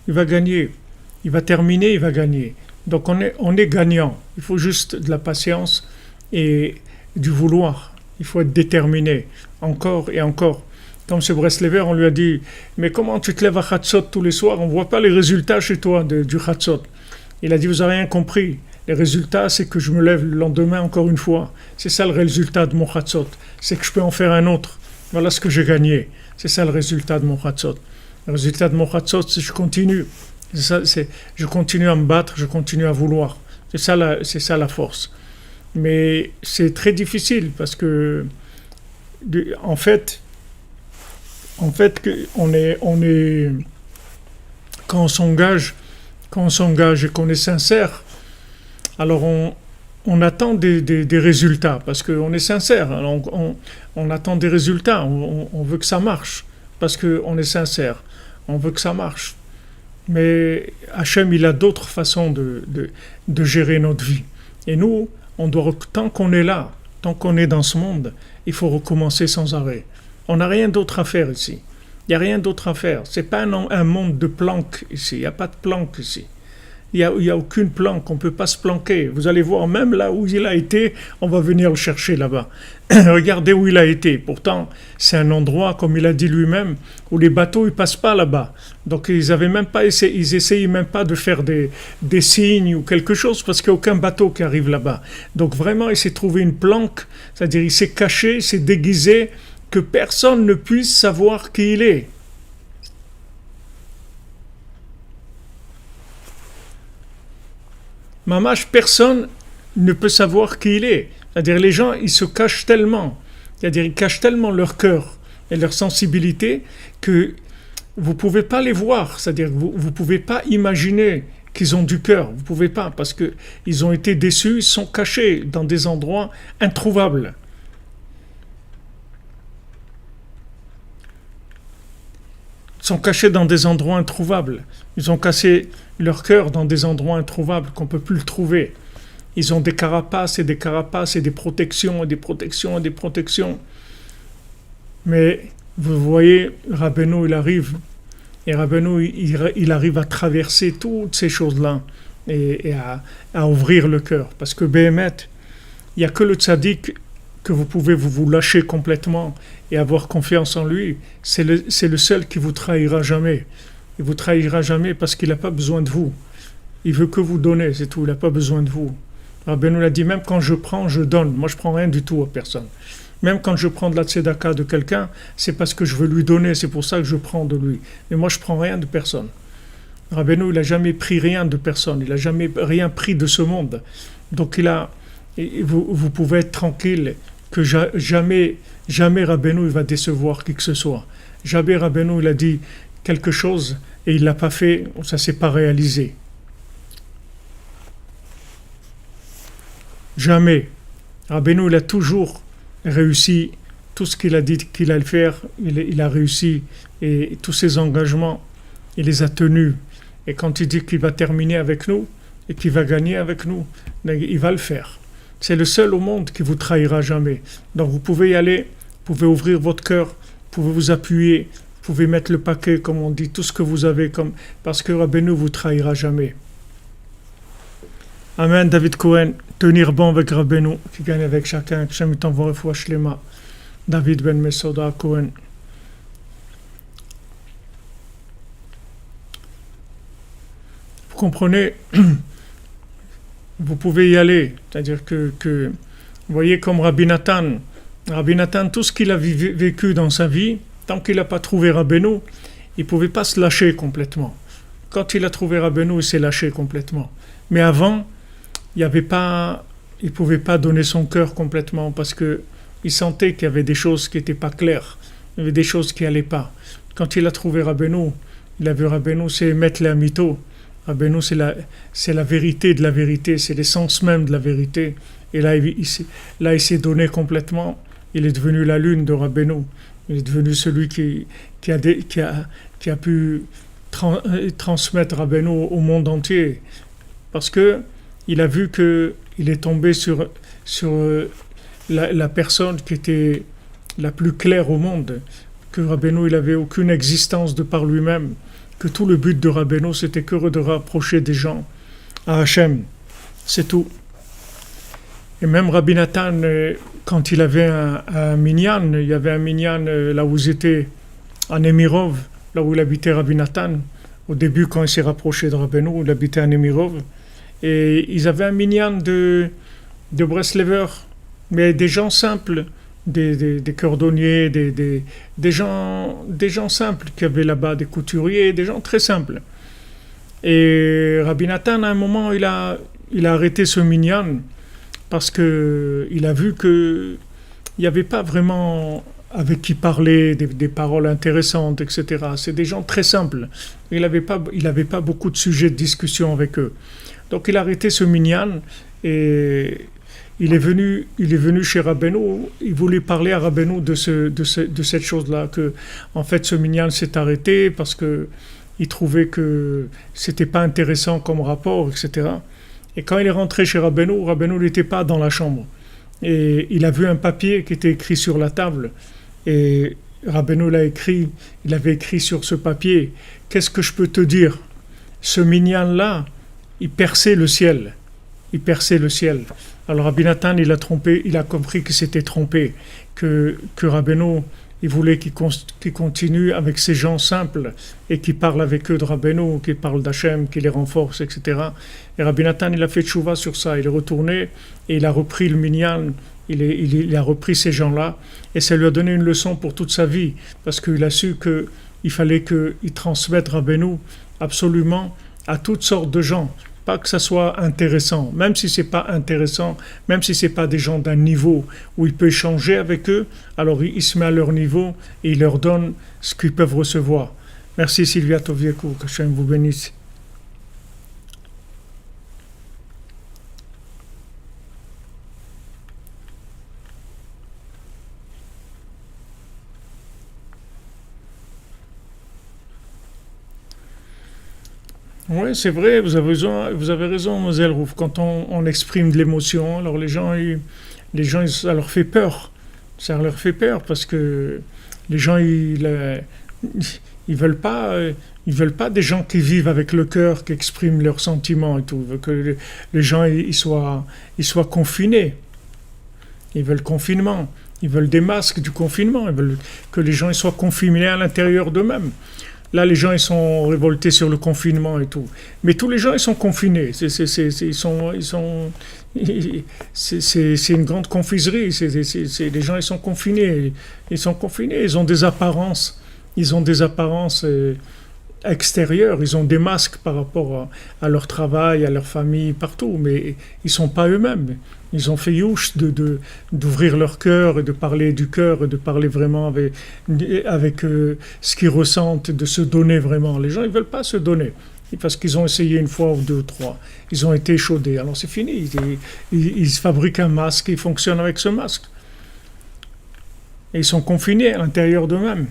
Il va gagner. Il va terminer, il va gagner. Donc on est gagnant. Il faut juste de la patience et du vouloir. Il faut être déterminé. Encore et encore. Comme ce Breslever, on lui a dit « Mais comment tu te lèves à Chatzot tous les soirs? On ne voit pas les résultats chez toi du Chatzot. » Il a dit « Vous n'avez rien compris. Les résultats, c'est que je me lève le lendemain encore une fois. C'est ça le résultat de mon Chatzot. C'est que je peux en faire un autre. Voilà ce que j'ai gagné. C'est ça le résultat de mon Chatzot. Le résultat de mon Chatzot, c'est que je continue. Je continue à me battre, je continue à vouloir. C'est ça la force. Mais c'est très difficile parce que, en fait, on est quand on s'engage et qu'on est sincère, alors on attend des résultats parce qu'on est sincère. Alors on attend des résultats. On veut que ça marche parce qu'on est sincère. On veut que ça marche. Mais Hachem, il a d'autres façons de gérer notre vie. Et nous, tant qu'on est là, tant qu'on est dans ce monde, il faut recommencer sans arrêt. On n'a rien d'autre à faire ici. Il n'y a rien d'autre à faire. Ce n'est pas un monde de planques ici. Il n'y a pas de planques ici. Il n'y a aucune planque. On ne peut pas se planquer. Vous allez voir, même là où il a été, on va venir le chercher là-bas. Regardez où il a été. Pourtant, c'est un endroit, comme il a dit lui-même, où les bateaux ne passent pas là-bas. Donc, ils essayaient même pas de faire des signes ou quelque chose, parce qu'il n'y a aucun bateau qui arrive là-bas. Donc, vraiment, il s'est trouvé une planque, c'est-à-dire il s'est caché, il s'est déguisé, que personne ne puisse savoir qui il est. Mamache, personne ne peut savoir qui il est. C'est-à-dire les gens, ils se cachent tellement. C'est-à-dire ils cachent tellement leur cœur et leur sensibilité que vous ne pouvez pas les voir. C'est-à-dire que vous ne pouvez pas imaginer qu'ils ont du cœur. Vous ne pouvez pas parce qu'ils ont été déçus, ils sont cachés dans des endroits introuvables. Ils sont cachés dans des endroits introuvables. Ils ont cassé leur cœur dans des endroits introuvables qu'on ne peut plus le trouver. Ils ont des carapaces et des carapaces et des protections et des protections et des protections. Mais vous voyez, Rabbeinu, il arrive. Et Rabbeinu, il arrive à traverser toutes ces choses-là et à ouvrir le cœur. Parce que Béhémet, il n'y a que le tzaddik que vous pouvez vous lâcher complètement et avoir confiance en lui. C'est le seul qui vous trahira jamais. Il vous trahira jamais parce qu'il n'a pas besoin de vous. Il veut que vous donnez, c'est tout. Il n'a pas besoin de vous. Rabbeinu l'a dit, même quand je prends, je donne. Moi, je prends rien du tout à personne. Même quand je prends de la tzedaka de quelqu'un, c'est parce que je veux lui donner. C'est pour ça que je prends de lui. Mais moi, je prends rien de personne. Rabbeinu, il n'a jamais pris rien de personne. Il n'a jamais rien pris de ce monde. Donc, vous pouvez être tranquille que jamais Rabbeinu il va décevoir qui que ce soit. Jamais Rabbeinu il a dit quelque chose et il l'a pas fait, ça s'est pas réalisé. Jamais. Rabbeinu il a toujours réussi tout ce qu'il a dit qu'il allait faire, il a réussi et tous ses engagements, il les a tenus. Et quand il dit qu'il va terminer avec nous et qu'il va gagner avec nous, il va le faire. C'est le seul au monde qui vous trahira jamais. Donc vous pouvez y aller, vous pouvez ouvrir votre cœur, vous pouvez vous appuyer, vous pouvez mettre le paquet, comme on dit, tout ce que vous avez, parce que Rabbeinu vous trahira jamais. Amen, David Cohen, tenir bon avec Rabbeinu, qui gagne avec chacun, que Shem t'envoie refoua shlema. David Ben Mesoda Cohen. Vous comprenez? Vous pouvez y aller, c'est-à-dire que vous voyez comme Rabbi Nathan, tout ce qu'il a vécu dans sa vie, tant qu'il n'a pas trouvé Rabbeinu, il ne pouvait pas se lâcher complètement. Quand il a trouvé Rabbeinu, il s'est lâché complètement. Mais avant, il ne pouvait pas donner son cœur complètement parce qu'il sentait qu'il y avait des choses qui n'étaient pas claires, il y avait des choses qui n'allaient pas. Quand il a trouvé Rabbeinu, il a vu Rabbeinu, c'est mettre les amito. Rabbeinu, c'est la vérité de la vérité, c'est l'essence même de la vérité. Et là, il s'est donné complètement. Il est devenu la lune de Rabbeinu. Il est devenu celui qui a pu transmettre Rabbeinu au monde entier. Parce que il a vu qu'il est tombé sur la personne qui était la plus claire au monde. Que Rabbeinu, il n'avait aucune existence de par lui-même. Que tout le but de Rabbeinu, c'était que de rapprocher des gens à Hachem. C'est tout. Et même Rabbi Nathan, quand il avait un minyan, il y avait un minyan là où ils étaient, à Nemirov, là où il habitait Rabbi Nathan. Au début, quand il s'est rapproché de Rabbeinu, il habitait à Nemirov. Et ils avaient un minyan de Breslevers, mais des gens simples, des cordonniers, des gens simples qui avaient là-bas, des couturiers, des gens très simples. Et Rabbi Nathan, à un moment, il a arrêté ce minyan parce qu'il a vu qu'il n'y avait pas vraiment avec qui parler, des paroles intéressantes, etc. C'est des gens très simples. Il n'avait pas beaucoup de sujets de discussion avec eux. Donc il a arrêté ce minyan et il est venu chez Rabbeinu, il voulait parler à Rabbeinu de cette chose-là, que en fait ce minyan s'est arrêté parce que il trouvait que c'était pas intéressant comme rapport, etc. Et quand il est rentré chez Rabbeinu, Rabbeinu n'était pas dans la chambre. Et il a vu un papier qui était écrit sur la table. Et Rabbeinu il avait écrit sur ce papier, qu'est-ce que je peux te dire? Ce minyan-là, il perçait le ciel. Il perçait le ciel. Alors Rabbi Nathan, il a compris qu'il s'était trompé, que Rabbeinu, il voulait qu'il continue avec ces gens simples et qu'il parle avec eux de Rabbeinu, qu'il parle d'Hachem, qu'il les renforce, etc. Et Rabbi Nathan, il a fait tchouva sur ça. Il est retourné et il a repris le minyan, il a repris ces gens-là et ça lui a donné une leçon pour toute sa vie parce qu'il a su qu'il fallait qu'il transmette Rabbeinu absolument à toutes sortes de gens. Pas que ça soit intéressant, même si c'est pas intéressant, même si c'est pas des gens d'un niveau où il peut échanger avec eux, alors il se met à leur niveau et il leur donne ce qu'ils peuvent recevoir. Merci Sylvia Toviekou, que Hachem vous bénisse. Oui, c'est vrai, vous avez raison, Moselle Rouf. Quand on exprime de l'émotion, alors ça leur fait peur. Ça leur fait peur parce que les gens, ils veulent pas des gens qui vivent avec le cœur, qui expriment leurs sentiments et tout. Ils veulent que les gens, ils soient confinés. Ils veulent confinement. Ils veulent des masques du confinement. Ils veulent que les gens ils soient confinés à l'intérieur d'eux-mêmes. Là, les gens, ils sont révoltés sur le confinement et tout. Mais tous les gens, ils sont confinés. C'est une grande confiserie. Les gens, ils sont confinés. Ils ont des apparences. Extérieures. Ils ont des masques par rapport à leur travail, à leur famille, partout. Mais ils sont pas eux-mêmes. Ils ont fait youch d'ouvrir leur cœur et de parler du cœur et de parler vraiment avec ce qu'ils ressentent, de se donner vraiment. Les gens, ils veulent pas se donner parce qu'ils ont essayé une fois ou deux ou trois. Ils ont été échaudés. Alors c'est fini. Ils se fabriquent un masque, ils fonctionnent avec ce masque. Et ils sont confinés à l'intérieur d'eux-mêmes.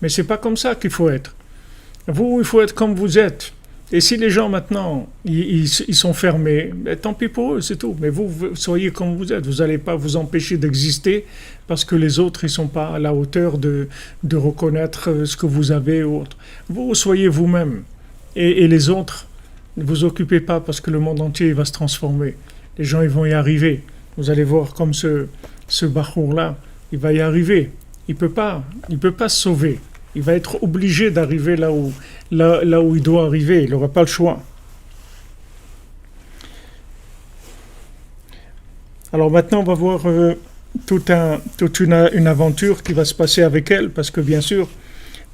Mais c'est pas comme ça qu'il faut être. Vous, il faut être comme vous êtes. Et si les gens maintenant, ils sont fermés, tant pis pour eux, c'est tout. Mais vous soyez comme vous êtes. Vous n'allez pas vous empêcher d'exister parce que les autres, ils ne sont pas à la hauteur de reconnaître ce que vous avez ou autre. Vous, soyez vous-même. Et les autres, ne vous occupez pas parce que le monde entier il va se transformer. Les gens, ils vont y arriver. Vous allez voir comme ce Bachour-là, il va y arriver. Il peut pas se sauver. Il va être obligé d'arriver là où il doit arriver. Il n'aura pas le choix. Alors maintenant, on va voir toute une aventure qui va se passer avec elle, parce que bien sûr,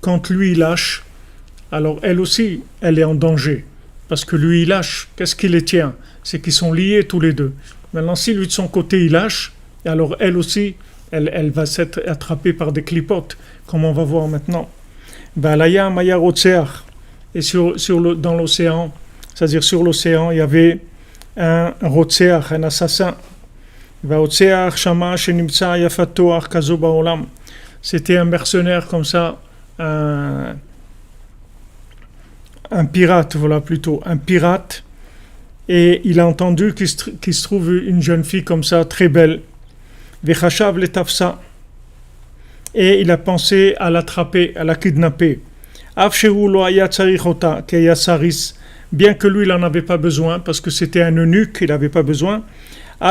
quand lui il lâche, alors elle aussi, elle est en danger. Parce que lui il lâche, qu'est-ce qui les tient? C'est qu'ils sont liés tous les deux. Maintenant, si lui de son côté il lâche, alors elle aussi, elle va s'être attrapée par des clipotes, comme on va voir maintenant. Balaya Maya Rotseach. Et dans l'océan, c'est-à-dire sur l'océan, il y avait un Rotseach, un assassin. C'était un mercenaire comme ça, un pirate, voilà plutôt, un pirate. Et il a entendu qu'il se trouve une jeune fille comme ça, très belle. Vechashav le tafsa. Et il a pensé à l'attraper, à la kidnapper. Bien que lui, il n'en avait pas besoin, parce que c'était un eunuque, il n'avait pas besoin. Il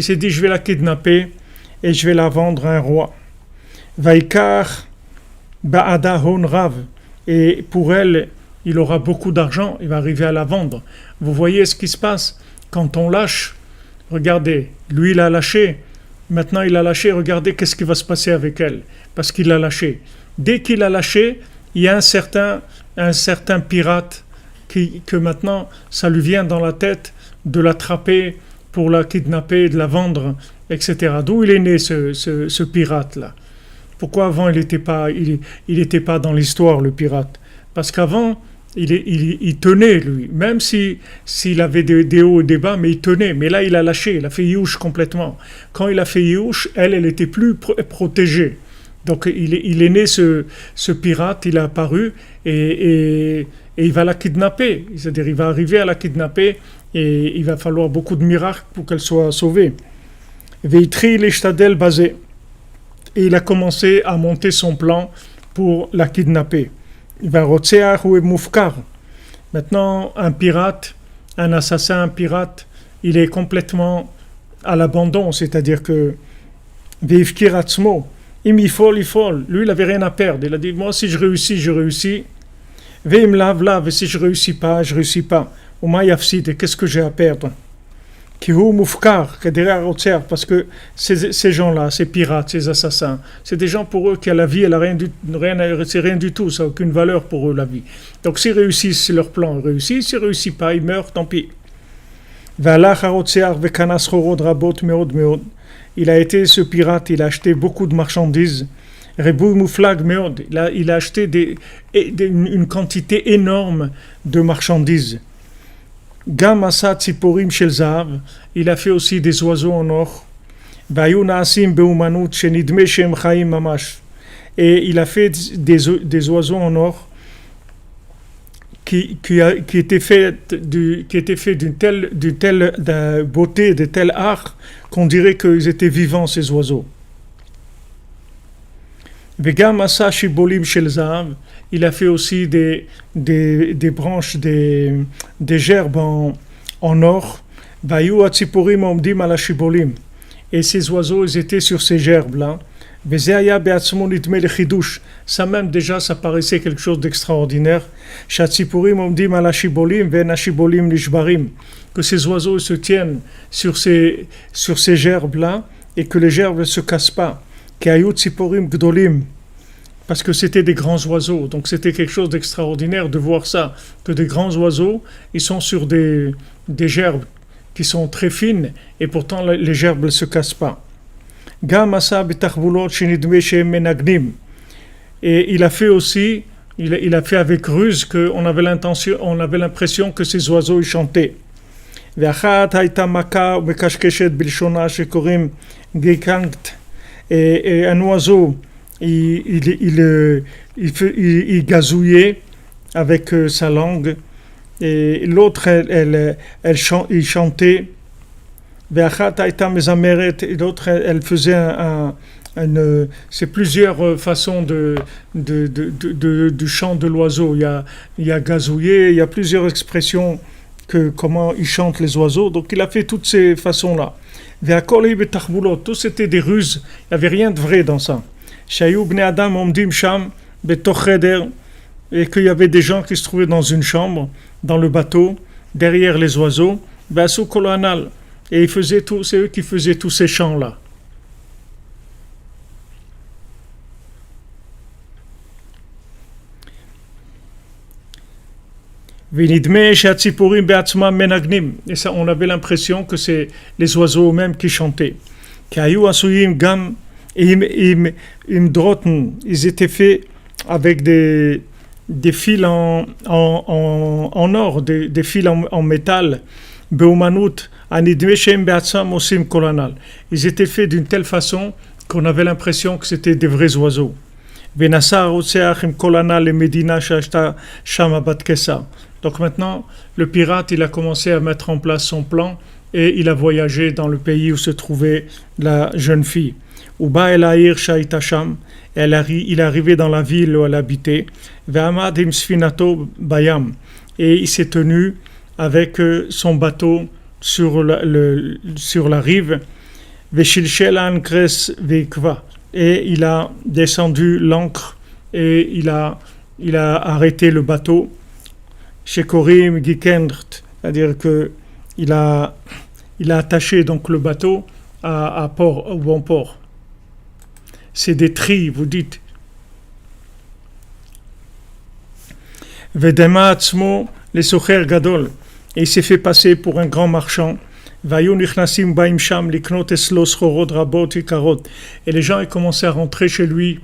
s'est dit, je vais la kidnapper et je vais la vendre à un roi. Et pour elle, il aura beaucoup d'argent, il va arriver à la vendre. Vous voyez ce qui se passe quand on lâche. Regardez, lui, il a lâché. Maintenant, il a lâché. Regardez qu'est-ce qui va se passer avec elle. Parce qu'il a lâché. Dès qu'il a lâché, il y a un certain pirate que maintenant, ça lui vient dans la tête de l'attraper pour la kidnapper, de la vendre, etc. D'où il est né ce pirate-là? Pourquoi avant il n'était pas dans l'histoire, le pirate? Parce qu'avant, il tenait, lui. Même s'il avait des hauts et des bas, mais il tenait. Mais là, il a lâché, il a fait Youch complètement. Quand il a fait Youch, elle était plus protégée. Donc, il est né, ce pirate, il est apparu, et il va la kidnapper. C'est-à-dire, il va arriver à la kidnapper, et il va falloir beaucoup de miracles pour qu'elle soit sauvée. Veitri l'ishtadel basé. Et il a commencé à monter son plan pour la kidnapper. Il va rotseach ou moufkar. Maintenant, un pirate, un assassin, un pirate, il est complètement à l'abandon, c'est-à-dire que veifkir atzmo, il faut. Lui, il n'avait rien à perdre. Il a dit, moi, si je réussis, je réussis. Veim lav, et si je réussis pas, je réussis pas. Oma yafsid, et qu'est-ce que j'ai à perdre? Kihu Moufkar, parce que ces gens-là, ces pirates, ces assassins, c'est des gens pour eux qui, à la vie, c'est rien du tout, ça n'a aucune valeur pour eux, la vie. Donc s'ils réussissent, c'est leur plan, ils réussissent, s'ils ne réussissent pas, ils meurent, tant pis. Il a été ce pirate, il a acheté beaucoup de marchandises. Il a acheté une quantité énorme de marchandises. Gamasa Tsiporim Shel Zahav, il a fait aussi des oiseaux en or. Vayu Naasim Beumanut Shenidme Shem Chaim Mamash. Et il a fait des oiseaux en or qui étaient faits d'une telle beauté, de tel art, qu'on dirait qu'ils étaient vivants, ces oiseaux. Vegamasa Shibolim Shel Zahav, il a fait aussi des branches, des gerbes en or. Vayu Atziporim Omdim ala Shibolim. Et ces oiseaux, ils étaient sur ces gerbes-là. Ça même déjà, ça paraissait quelque chose d'extraordinaire. Que ces oiseaux se tiennent sur ces gerbes-là et que les gerbes ne se cassent pas. Parce que c'était des grands oiseaux. Donc c'était quelque chose d'extraordinaire de voir ça. Que des grands oiseaux, ils sont sur des gerbes qui sont très fines et pourtant les gerbes ne se cassent pas. Et il a fait aussi, il a fait avec ruse qu'on avait l'impression que ces oiseaux ils chantaient. Et un oiseau, il gazouillait avec sa langue, et l'autre, il chantait. Et l'autre, elle faisait c'est plusieurs façons du chant de l'oiseau. Il y a gazouiller, il y a plusieurs expressions comment ils chantent les oiseaux. Donc il a fait toutes ces façons-là. Tout c'était des ruses, il n'y avait rien de vrai dans ça. Et qu'il y avait des gens qui se trouvaient dans une chambre, dans le bateau, derrière les oiseaux, et c'est eux qui faisaient tous ces chants-là. Et ça, on avait l'impression que c'est les oiseaux eux-mêmes qui chantaient. Ils étaient faits avec des fils en or, des fils en métal. Ils étaient faits d'une telle façon qu'on avait l'impression que c'était des vrais oiseaux. Donc maintenant, le pirate, il a commencé à mettre en place son plan et il a voyagé dans le pays où se trouvait la jeune fille. Il est arrivé dans la ville où elle habitait. Et il s'est tenu avec son bateau sur la rive. Et il a descendu l'ancre et il a arrêté le bateau. Shekorim Gikendrt, c'est-à-dire que il a attaché donc le bateau au bon port. C'est des tris, vous dites. Vedema Atzmo, les Socher Gadol, et il s'est fait passer pour un grand marchand. Et les gens ils commençaient à rentrer chez lui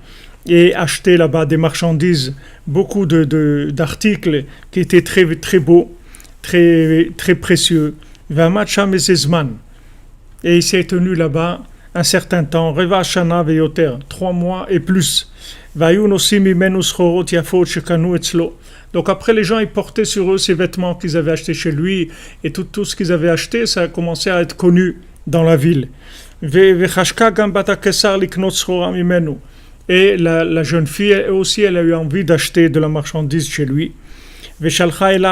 et acheter là-bas des marchandises, beaucoup d'articles qui étaient très, très beaux, très, très précieux. Et il s'est tenu là-bas un certain temps, Reva Shana Veyoter, 3 mois et plus. Donc après, les gens ils portaient sur eux ces vêtements qu'ils avaient achetés chez lui, et tout ce qu'ils avaient acheté, ça a commencé à être connu dans la ville. Et la jeune fille, elle aussi, elle a eu envie d'acheter de la marchandise chez lui. Elle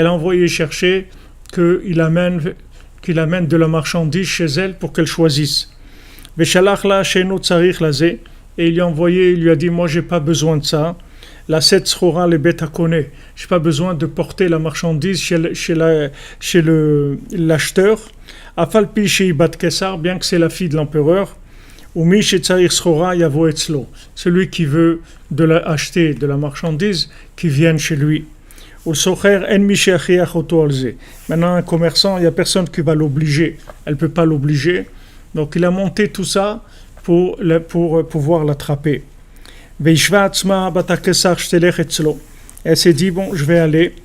a envoyé chercher qu'il amène de la marchandise chez elle pour qu'elle choisisse. Et il lui a envoyé, il lui a dit, moi j'ai pas besoin de ça. La set srora le bêta connaît. J'ai pas besoin de porter la marchandise chez l'acheteur. Afalpi chez Bat Kessar, bien que c'est la fille de l'empereur. Ou mi chez Tsarir srora yavo etzlo. Celui qui veut acheter de la marchandise, qui vienne chez lui. Maintenant, un commerçant, il n'y a personne qui va l'obliger. Elle ne peut pas l'obliger. Donc, il a monté tout ça pour pouvoir l'attraper. Elle s'est dit, bon, je vais aller.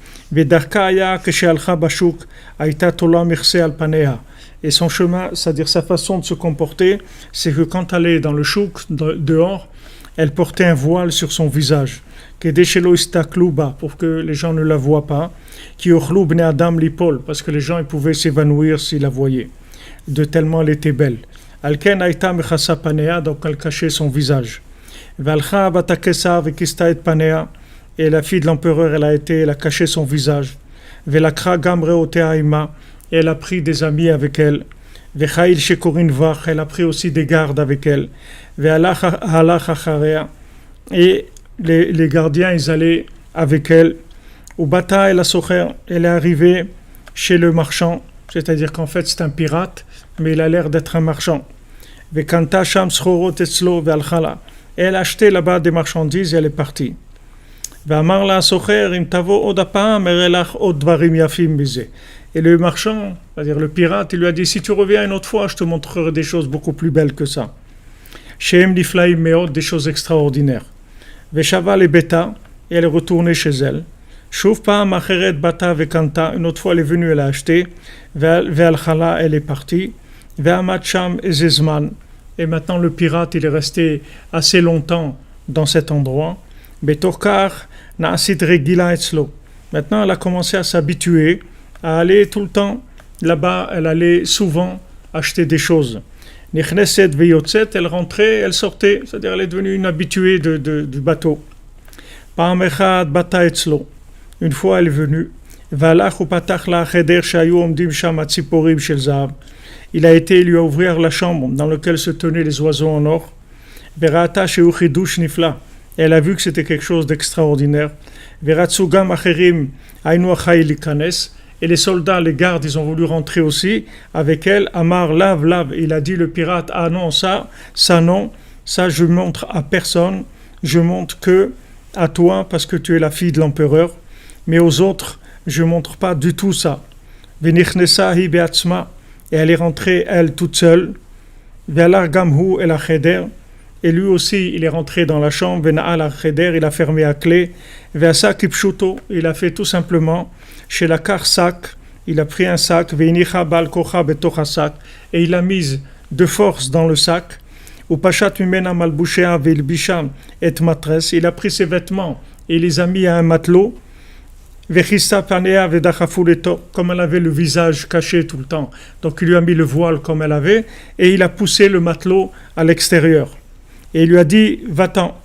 Et son chemin, c'est-à-dire sa façon de se comporter, c'est que quand elle est dans le chouk, dehors, elle portait un voile sur son visage. Pour que les gens ne la voient pas. Parce que les gens ils pouvaient s'évanouir s'ils la voyaient. De tellement elle était belle. Donc elle cachait son visage. Et la fille de l'empereur, elle a caché son visage. Et elle a pris des amis avec elle. Elle a pris aussi des gardes avec elle. Et les gardiens, ils allaient avec elle. Ubata el Asocher, elle est arrivée chez le marchand, c'est-à-dire qu'en fait c'est un pirate, mais il a l'air d'être un marchand. Vekanta sham srorot etzlo ve'alchala. Elle a acheté là-bas des marchandises et elle est partie. Ve'amar la Asocher im tavo od apam erelach od dvarim yafim bize. Et le marchand, c'est-à-dire le pirate, il lui a dit, si tu reviens une autre fois, je te montrerai des choses beaucoup plus belles que ça. Shehem niflaim meod, des choses extraordinaires. Veshava le beta, et elle est retournée chez elle. Shuvpa macheret bata vekanta, une autre fois elle est venue, elle a acheté. Ve'alchala, elle est partie. Ve'amat sham ezezman, et maintenant le pirate, il est resté assez longtemps dans cet endroit. Betorkar na'asit regila etzlo. Maintenant, elle a commencé à s'habituer à aller tout le temps là-bas. Elle allait souvent acheter des choses. Nichneset veyotzet, elle rentrait, elle sortait, c'est-à-dire elle est devenue une habituée du bateau. Pa'am echad bata etzlo. Une fois elle est venue. Valach upatach la cheder shayu omdim sham atziporim shel zahav. Il a été lui a ouvrir la chambre dans laquelle se tenaient les oiseaux en or. Verata sheu chidush nifla. Elle a vu que c'était quelque chose d'extraordinaire. Veratsugam acherim ainu achai likanes. Et les soldats, les gardes, ils ont voulu rentrer aussi avec elle. Amar, lave. Il a dit, le pirate, ah non, ça non, ça je montre à personne, je montre que à toi, parce que tu es la fille de l'empereur, mais aux autres, je montre pas du tout ça. Venichnesa beatzma, et elle est rentrée, elle, toute seule. Ve'alar gamhu el acheder, et lui aussi, il est rentré dans la chambre. Ve'na'al acheder, il a fermé à clé. Ve'asa kipshuto, il a fait tout simplement. Chez la sac, il a pris un sac, veinicha bal kocha betocha sac, et il l'a mise de force dans le sac. Ou pachat mimena malbouchea veilbisham et matres, il a pris ses vêtements et il les a mis à un matelot. Vechista panea vedachafuleto, comme elle avait le visage caché tout le temps, donc il lui a mis le voile comme elle avait, et il a poussé le matelot à l'extérieur. Et il lui a dit, va-t'en.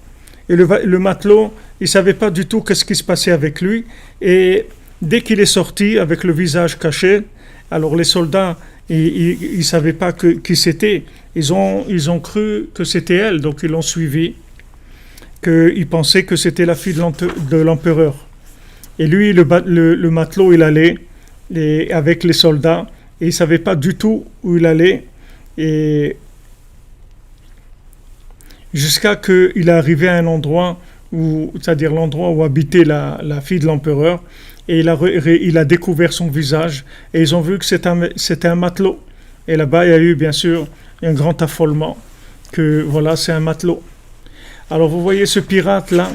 Et le matelot, il savait pas du tout qu'est-ce qui se passait avec lui, et dès qu'il est sorti avec le visage caché, alors les soldats, ils ne savaient pas qui c'était. Ils ont cru que c'était elle, donc ils l'ont suivi, qu'ils pensaient que c'était la fille de l'empereur. Et lui, le matelot, il allait avec les soldats, et il ne savait pas du tout où il allait, et jusqu'à qu'il est arrivé à un endroit, c'est-à-dire l'endroit où habitait la fille de l'empereur, et il a découvert son visage, et ils ont vu que c'était un matelot. Et là-bas, il y a eu bien sûr un grand affolement, que voilà, c'est un matelot. Alors vous voyez ce pirate-là,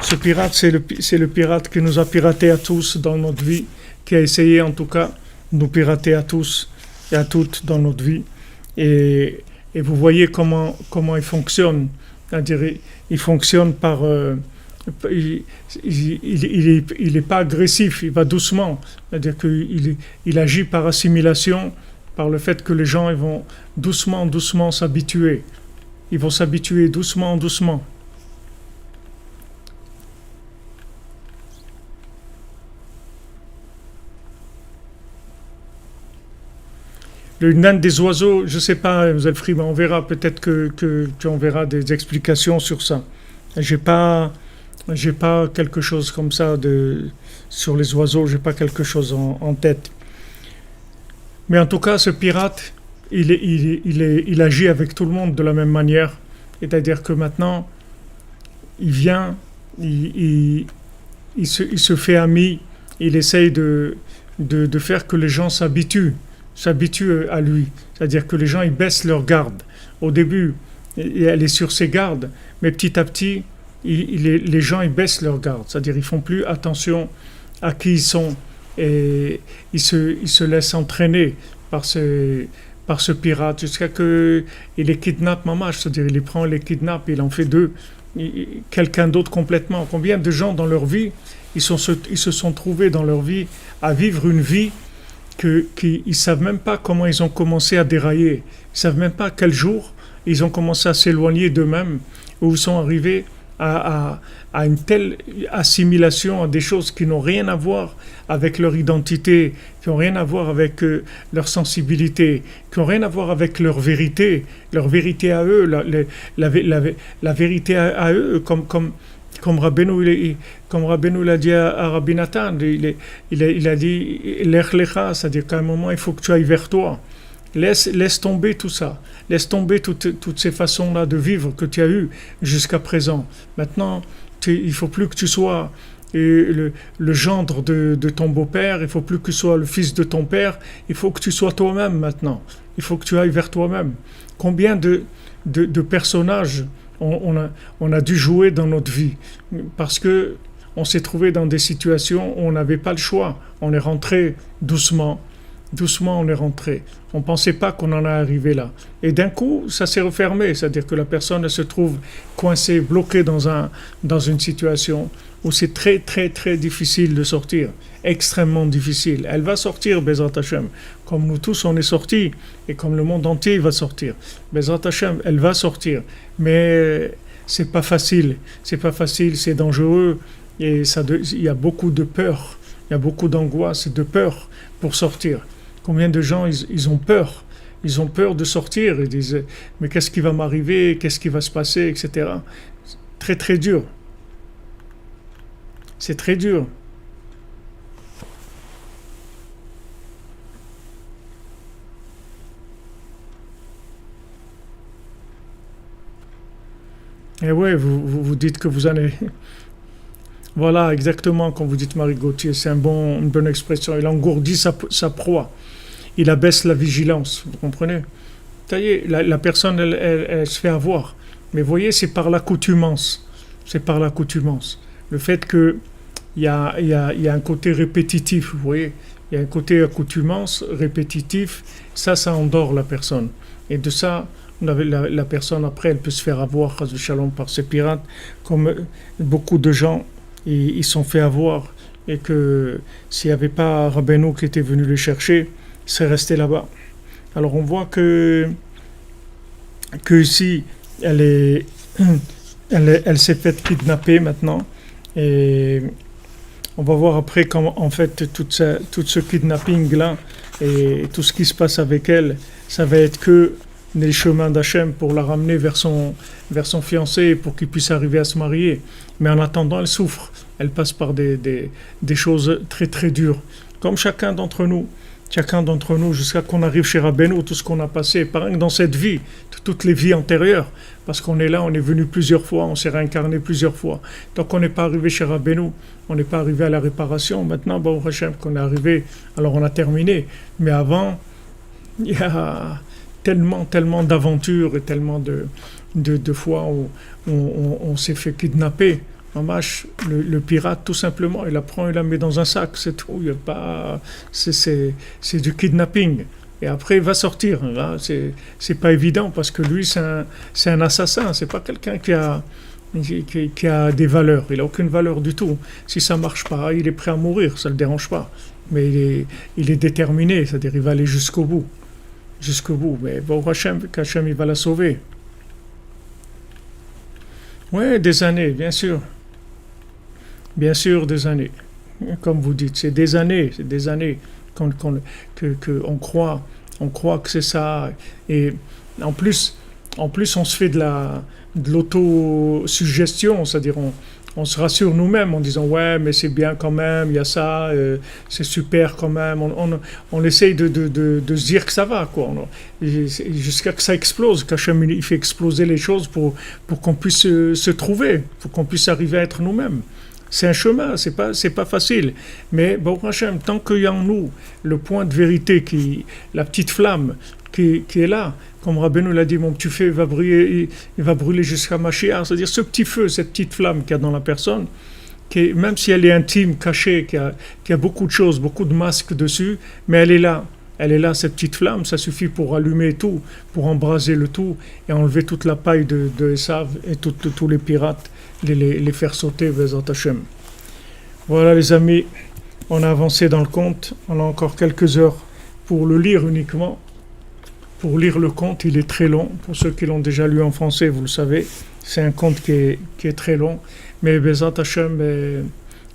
ce pirate, c'est le pirate qui nous a piraté à tous dans notre vie, qui a essayé en tout cas de nous pirater à tous et à toutes dans notre vie. Et vous voyez comment il fonctionne. C'est-à-dire, il fonctionne par... il est pas agressif, il va doucement. C'est-à-dire qu'il agit par assimilation, par le fait que les gens ils vont doucement, doucement s'habituer. Ils vont s'habituer doucement, doucement. Le naine des oiseaux, je ne sais pas, Zelfri, mais on verra peut-être que on verra des explications sur ça. J'ai pas, j'ai pas quelque chose comme ça sur les oiseaux, j'ai pas quelque chose en tête. Mais en tout cas, ce pirate, il agit avec tout le monde de la même manière. C'est-à-dire que maintenant, il vient, il se fait ami, il essaye de faire que les gens s'habituent à lui. C'est-à-dire que les gens ils baissent leur garde. Au début, elle est sur ses gardes, mais petit à petit, les gens ils baissent leur garde. C'est-à-dire ils font plus attention à qui ils sont et ils se laissent entraîner par ce pirate jusqu'à que il les kidnappe mamash. C'est-à-dire il les prend, les kidnappe, il en fait d'eux quelqu'un d'autre complètement. Combien de gens dans leur vie ils se sont trouvés dans leur vie à vivre une vie qu'ils ne savent même pas comment ils ont commencé à dérailler. Ils ne savent même pas quel jour ils ont commencé à s'éloigner d'eux-mêmes, où ils sont arrivés à une telle assimilation à des choses qui n'ont rien à voir avec leur identité, qui n'ont rien à voir avec leur sensibilité, qui n'ont rien à voir avec leur vérité à eux, la vérité à eux, comme Rabbeinu l'a dit à Rabbi Nathan, il a dit Lech Lecha, c'est-à-dire qu'à un moment il faut que tu ailles vers toi. Laisse tomber tout ça. Laisse tomber toutes ces façons-là de vivre que tu as eues jusqu'à présent. Maintenant, il ne faut plus que tu sois le gendre de ton beau-père, il ne faut plus que tu sois le fils de ton père, il faut que tu sois toi-même maintenant. Il faut que tu ailles vers toi-même. Combien de personnages on a dû jouer dans notre vie parce que on s'est trouvé dans des situations où on n'avait pas le choix. On est rentré doucement, on est rentré. On ne pensait pas qu'on en est arrivé là. Et d'un coup, ça s'est refermé. C'est-à-dire que la personne elle se trouve coincée, bloquée dans une situation où c'est très, très, très difficile de sortir. Extrêmement difficile. Elle va sortir, Bezrat Hashem. Comme nous tous, on est sortis. Et comme le monde entier va sortir. Bezrat Hashem, elle va sortir. Mais c'est pas facile. C'est pas facile, c'est dangereux. Et il y a beaucoup de peur. Il y a beaucoup d'angoisse et de peur pour sortir. Combien de gens, ils ont peur. Ils ont peur de sortir. Ils disent, mais qu'est-ce qui va m'arriver? Qu'est-ce qui va se passer? Etc. Très, très dur. C'est très dur. Et ouais, vous dites que vous en avez... Voilà, exactement, comme vous dites Marie Gauthier, c'est une bonne expression. Il engourdit sa proie. Il abaisse la vigilance, vous comprenez? Ça y est, la personne, elle se fait avoir. Mais vous voyez, c'est par l'accoutumance. C'est par l'accoutumance. Le fait qu'il y a un côté répétitif, vous voyez? Il y a un côté accoutumance, répétitif. Ça endort la personne. Et de ça, la personne, après, elle peut se faire avoir, chas v'shalom, par ces pirates, comme beaucoup de gens, ils sont fait avoir. Et que s'il n'y avait pas Rabbeinu qui était venu les chercher, c'est resté là-bas. Alors on voit que ici elle s'est faite kidnapper maintenant et on va voir après comment en fait tout ce kidnapping là et tout ce qui se passe avec elle, ça va être que les chemins d'Hachem pour la ramener vers son fiancé pour qu'il puisse arriver à se marier. Mais en attendant, elle souffre. Elle passe par des choses très très dures. Comme chacun d'entre nous, jusqu'à qu'on arrive chez Rabbeinu, tout ce qu'on a passé, pas rien que dans cette vie, toutes les vies antérieures, parce qu'on est là, on est venu plusieurs fois, on s'est réincarné plusieurs fois. Donc on n'est pas arrivé chez Rabbeinu, on n'est pas arrivé à la réparation. Maintenant, bon, Hachem, qu'on est arrivé, alors on a terminé. Mais avant, il y a tellement d'aventures et tellement de fois où on s'est fait kidnapper. Mamash, le pirate, tout simplement, il la prend, il la met dans un sac, c'est tout. Il y a pas, c'est du kidnapping. Et après, il va sortir. Là, c'est pas évident parce que lui, c'est un assassin. C'est pas quelqu'un qui a des valeurs. Il a aucune valeur du tout. Si ça marche pas, il est prêt à mourir. Ça le dérange pas. Mais il est déterminé. C'est-à-dire, il va aller jusqu'au bout. Jusqu'au bout. Mais bon, Hachem, il va la sauver. Oui, des années, bien sûr. Bien sûr, des années. Comme vous dites, c'est des années qu'on on croit que c'est ça. Et en plus, on se fait de l'autosuggestion, c'est-à-dire on se rassure nous-mêmes en disant ouais, mais c'est bien quand même, il y a ça, c'est super quand même. On essaye de se dire que ça va, quoi. Jusqu'à que ça explose, qu'Hachem il fait exploser les choses pour qu'on puisse se trouver, pour qu'on puisse arriver à être nous-mêmes. C'est un chemin, c'est pas facile. Mais bon, Hachem, tant qu'il y a en nous le point de vérité, la petite flamme qui est là, comme Rabbeinu l'a dit, mon petit feu va brûler, il va brûler jusqu'à Mashiach. C'est-à-dire ce petit feu, cette petite flamme qu'il y a dans la personne, même si elle est intime, cachée, qui a beaucoup de choses, beaucoup de masques dessus, mais elle est là. Elle est là, cette petite flamme, ça suffit pour allumer tout, pour embraser le tout et enlever toute la paille de Esav et tous les pirates, les faire sauter vers Hachem. Voilà les amis, on a avancé dans le conte, on a encore quelques heures pour le lire uniquement. Pour lire le conte, il est très long. Pour ceux qui l'ont déjà lu en français, vous le savez, c'est un conte qui est très long. Mais Bezat Hachem,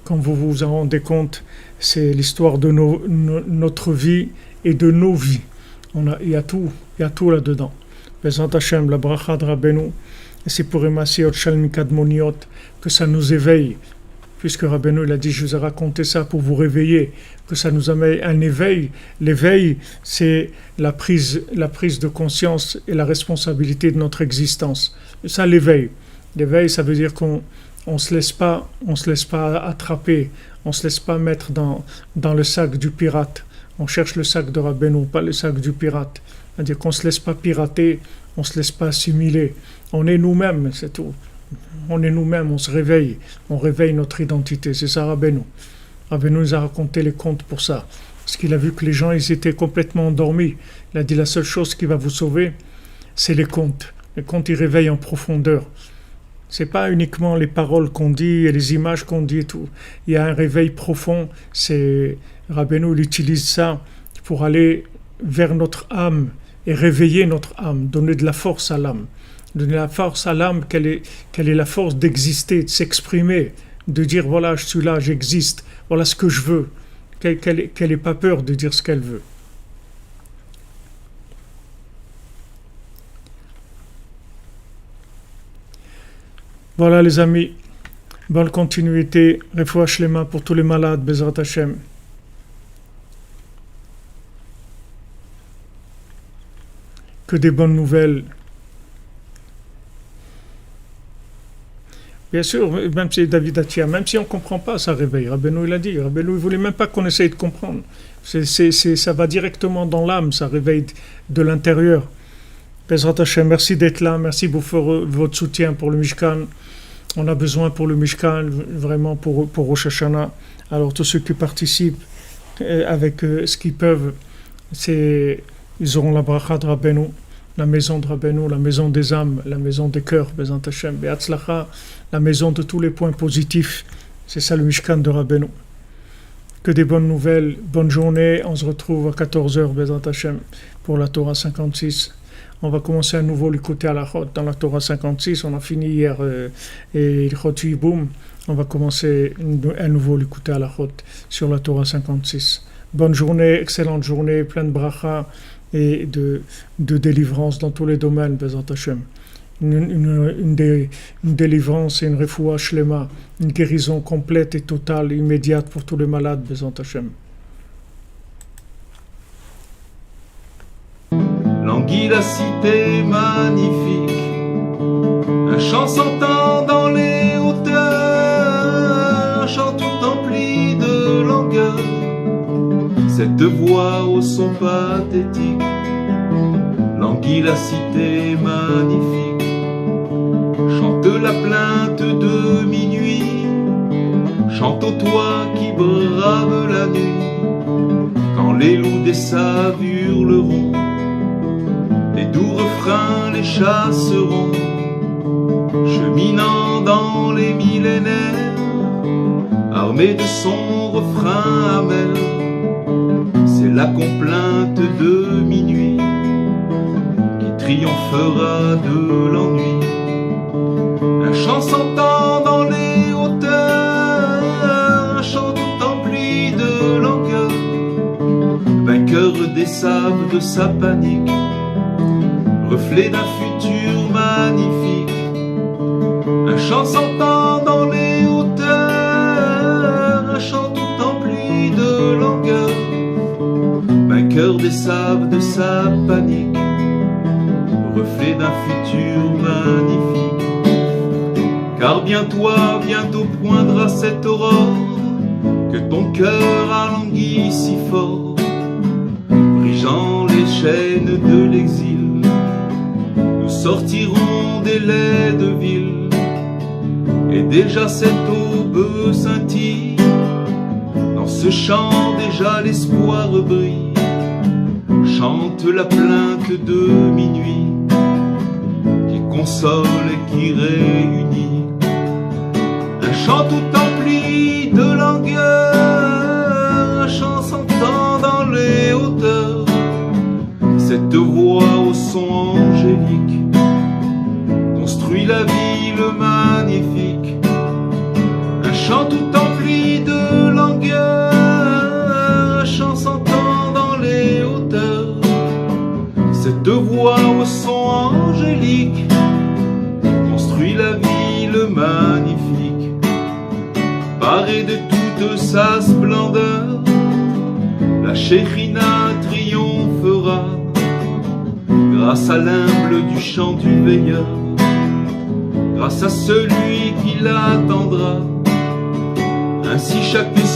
comme vous vous en rendez compte, c'est l'histoire de notre vie et de nos vies. Il y a tout là-dedans. Bezat Hachem, la bracha de Rabbeinu, et c'est pour Emasiot Shalmi Kadmoniot que ça nous éveille. Puisque Rabbeinu il a dit, je vous ai raconté ça pour vous réveiller, que ça nous amène un éveil. L'éveil, c'est la prise de conscience et la responsabilité de notre existence. Et ça, l'éveil. L'éveil, ça veut dire qu'on se laisse pas attraper, on se laisse pas mettre dans le sac du pirate. On cherche le sac de Rabbeinu, pas le sac du pirate. C'est-à-dire qu'on se laisse pas pirater, on se laisse pas assimiler. On est nous-mêmes, c'est tout. On est nous-mêmes, on se réveille, on réveille notre identité. C'est ça Rabbeinu. Rabbeinu nous a raconté les contes pour ça. Parce qu'il a vu que les gens, ils étaient complètement endormis. Il a dit la seule chose qui va vous sauver, c'est les contes. Les contes, ils réveillent en profondeur. C'est pas uniquement les paroles qu'on dit et les images qu'on dit et tout. Il y a un réveil profond. Rabbeinu, il utilise ça pour aller vers notre âme et réveiller notre âme, donner de la force à l'âme. Donner la force à l'âme, quelle est la force d'exister, de s'exprimer, de dire voilà, je suis là, j'existe, voilà ce que je veux, qu'elle n'ait pas peur de dire ce qu'elle veut. Voilà les amis, bonne continuité, refoua shlema pour tous les malades, Bezrat Hashem. Que des bonnes nouvelles. Bien sûr, même si David Atia, même si on ne comprend pas, ça réveille. Rabbeinu il a dit, Rabbeinu il ne voulait même pas qu'on essaye de comprendre. Ça va directement dans l'âme, ça réveille de l'intérieur. Bezrat Hashem, merci d'être là, merci pour votre soutien pour le Mishkan. On a besoin pour le Mishkan, vraiment pour Rosh Hashanah. Alors tous ceux qui participent avec ce qu'ils peuvent, ils auront la bracha de Rabbeinu. La maison de Rabbeinu, la maison des âmes, la maison des cœurs, Bezrat Hashem, Be'atzlacha, la maison de tous les points positifs. C'est ça le Mishkan de Rabbeinu. Que des bonnes nouvelles, bonne journée. On se retrouve à 14h, Bezrat Hashem, pour la Torah 56. On va commencer à nouveau l'écouter à la Chot dans la Torah 56. On a fini hier et Chot Yiboum. On va commencer à nouveau l'écouter à la Chot sur la Torah 56. Bonne journée, excellente journée, plein de bracha et de délivrance dans tous les domaines, Bezrat Hashem. Une délivrance et une refoua shlema, une guérison complète et totale, immédiate pour tous les malades, Bezrat Hashem. Languit la cité magnifique, un chant s'entend dans les hauteurs, un chant tout empli de langueur. Cette voix au son pathétique languit la cité magnifique. chante la plainte de minuit, chante au toit qui brave la nuit, quand les loups des saves hurleront, les doux refrains les chasseront, cheminant dans les millénaires, armé de son refrain amer. C'est la complainte de minuit qui triomphera de l'ennui. Un chant s'entend dans les hauteurs, un chant tout empli de langueur, vainqueur des sables de sa panique, reflet d'un futur magnifique. Un chant s'entend dans les hauteurs, un chant tout empli de langueur, vainqueur des sables de sa panique, reflet d'un futur magnifique. Car bientôt poindra cette aurore que ton cœur a langui si fort, brisant les chaînes de l'exil. Nous sortirons des laides villes, et déjà cette aube scintille. Dans ce chant déjà l'espoir brille, chante la plainte de minuit, qui console et qui réunit. Un chant tout empli de langueur, un chant s'entend dans les hauteurs, cette voix au son angélique construit la ville magnifique. Un chant tout empli de langueur, un chant s'entend dans les hauteurs, cette voix au son angélique construit la ville magnifique. Parée de toute sa splendeur, la Chekhinah triomphera, grâce à l'hymne du chant du veilleur, grâce à celui qui l'attendra. Ainsi chaque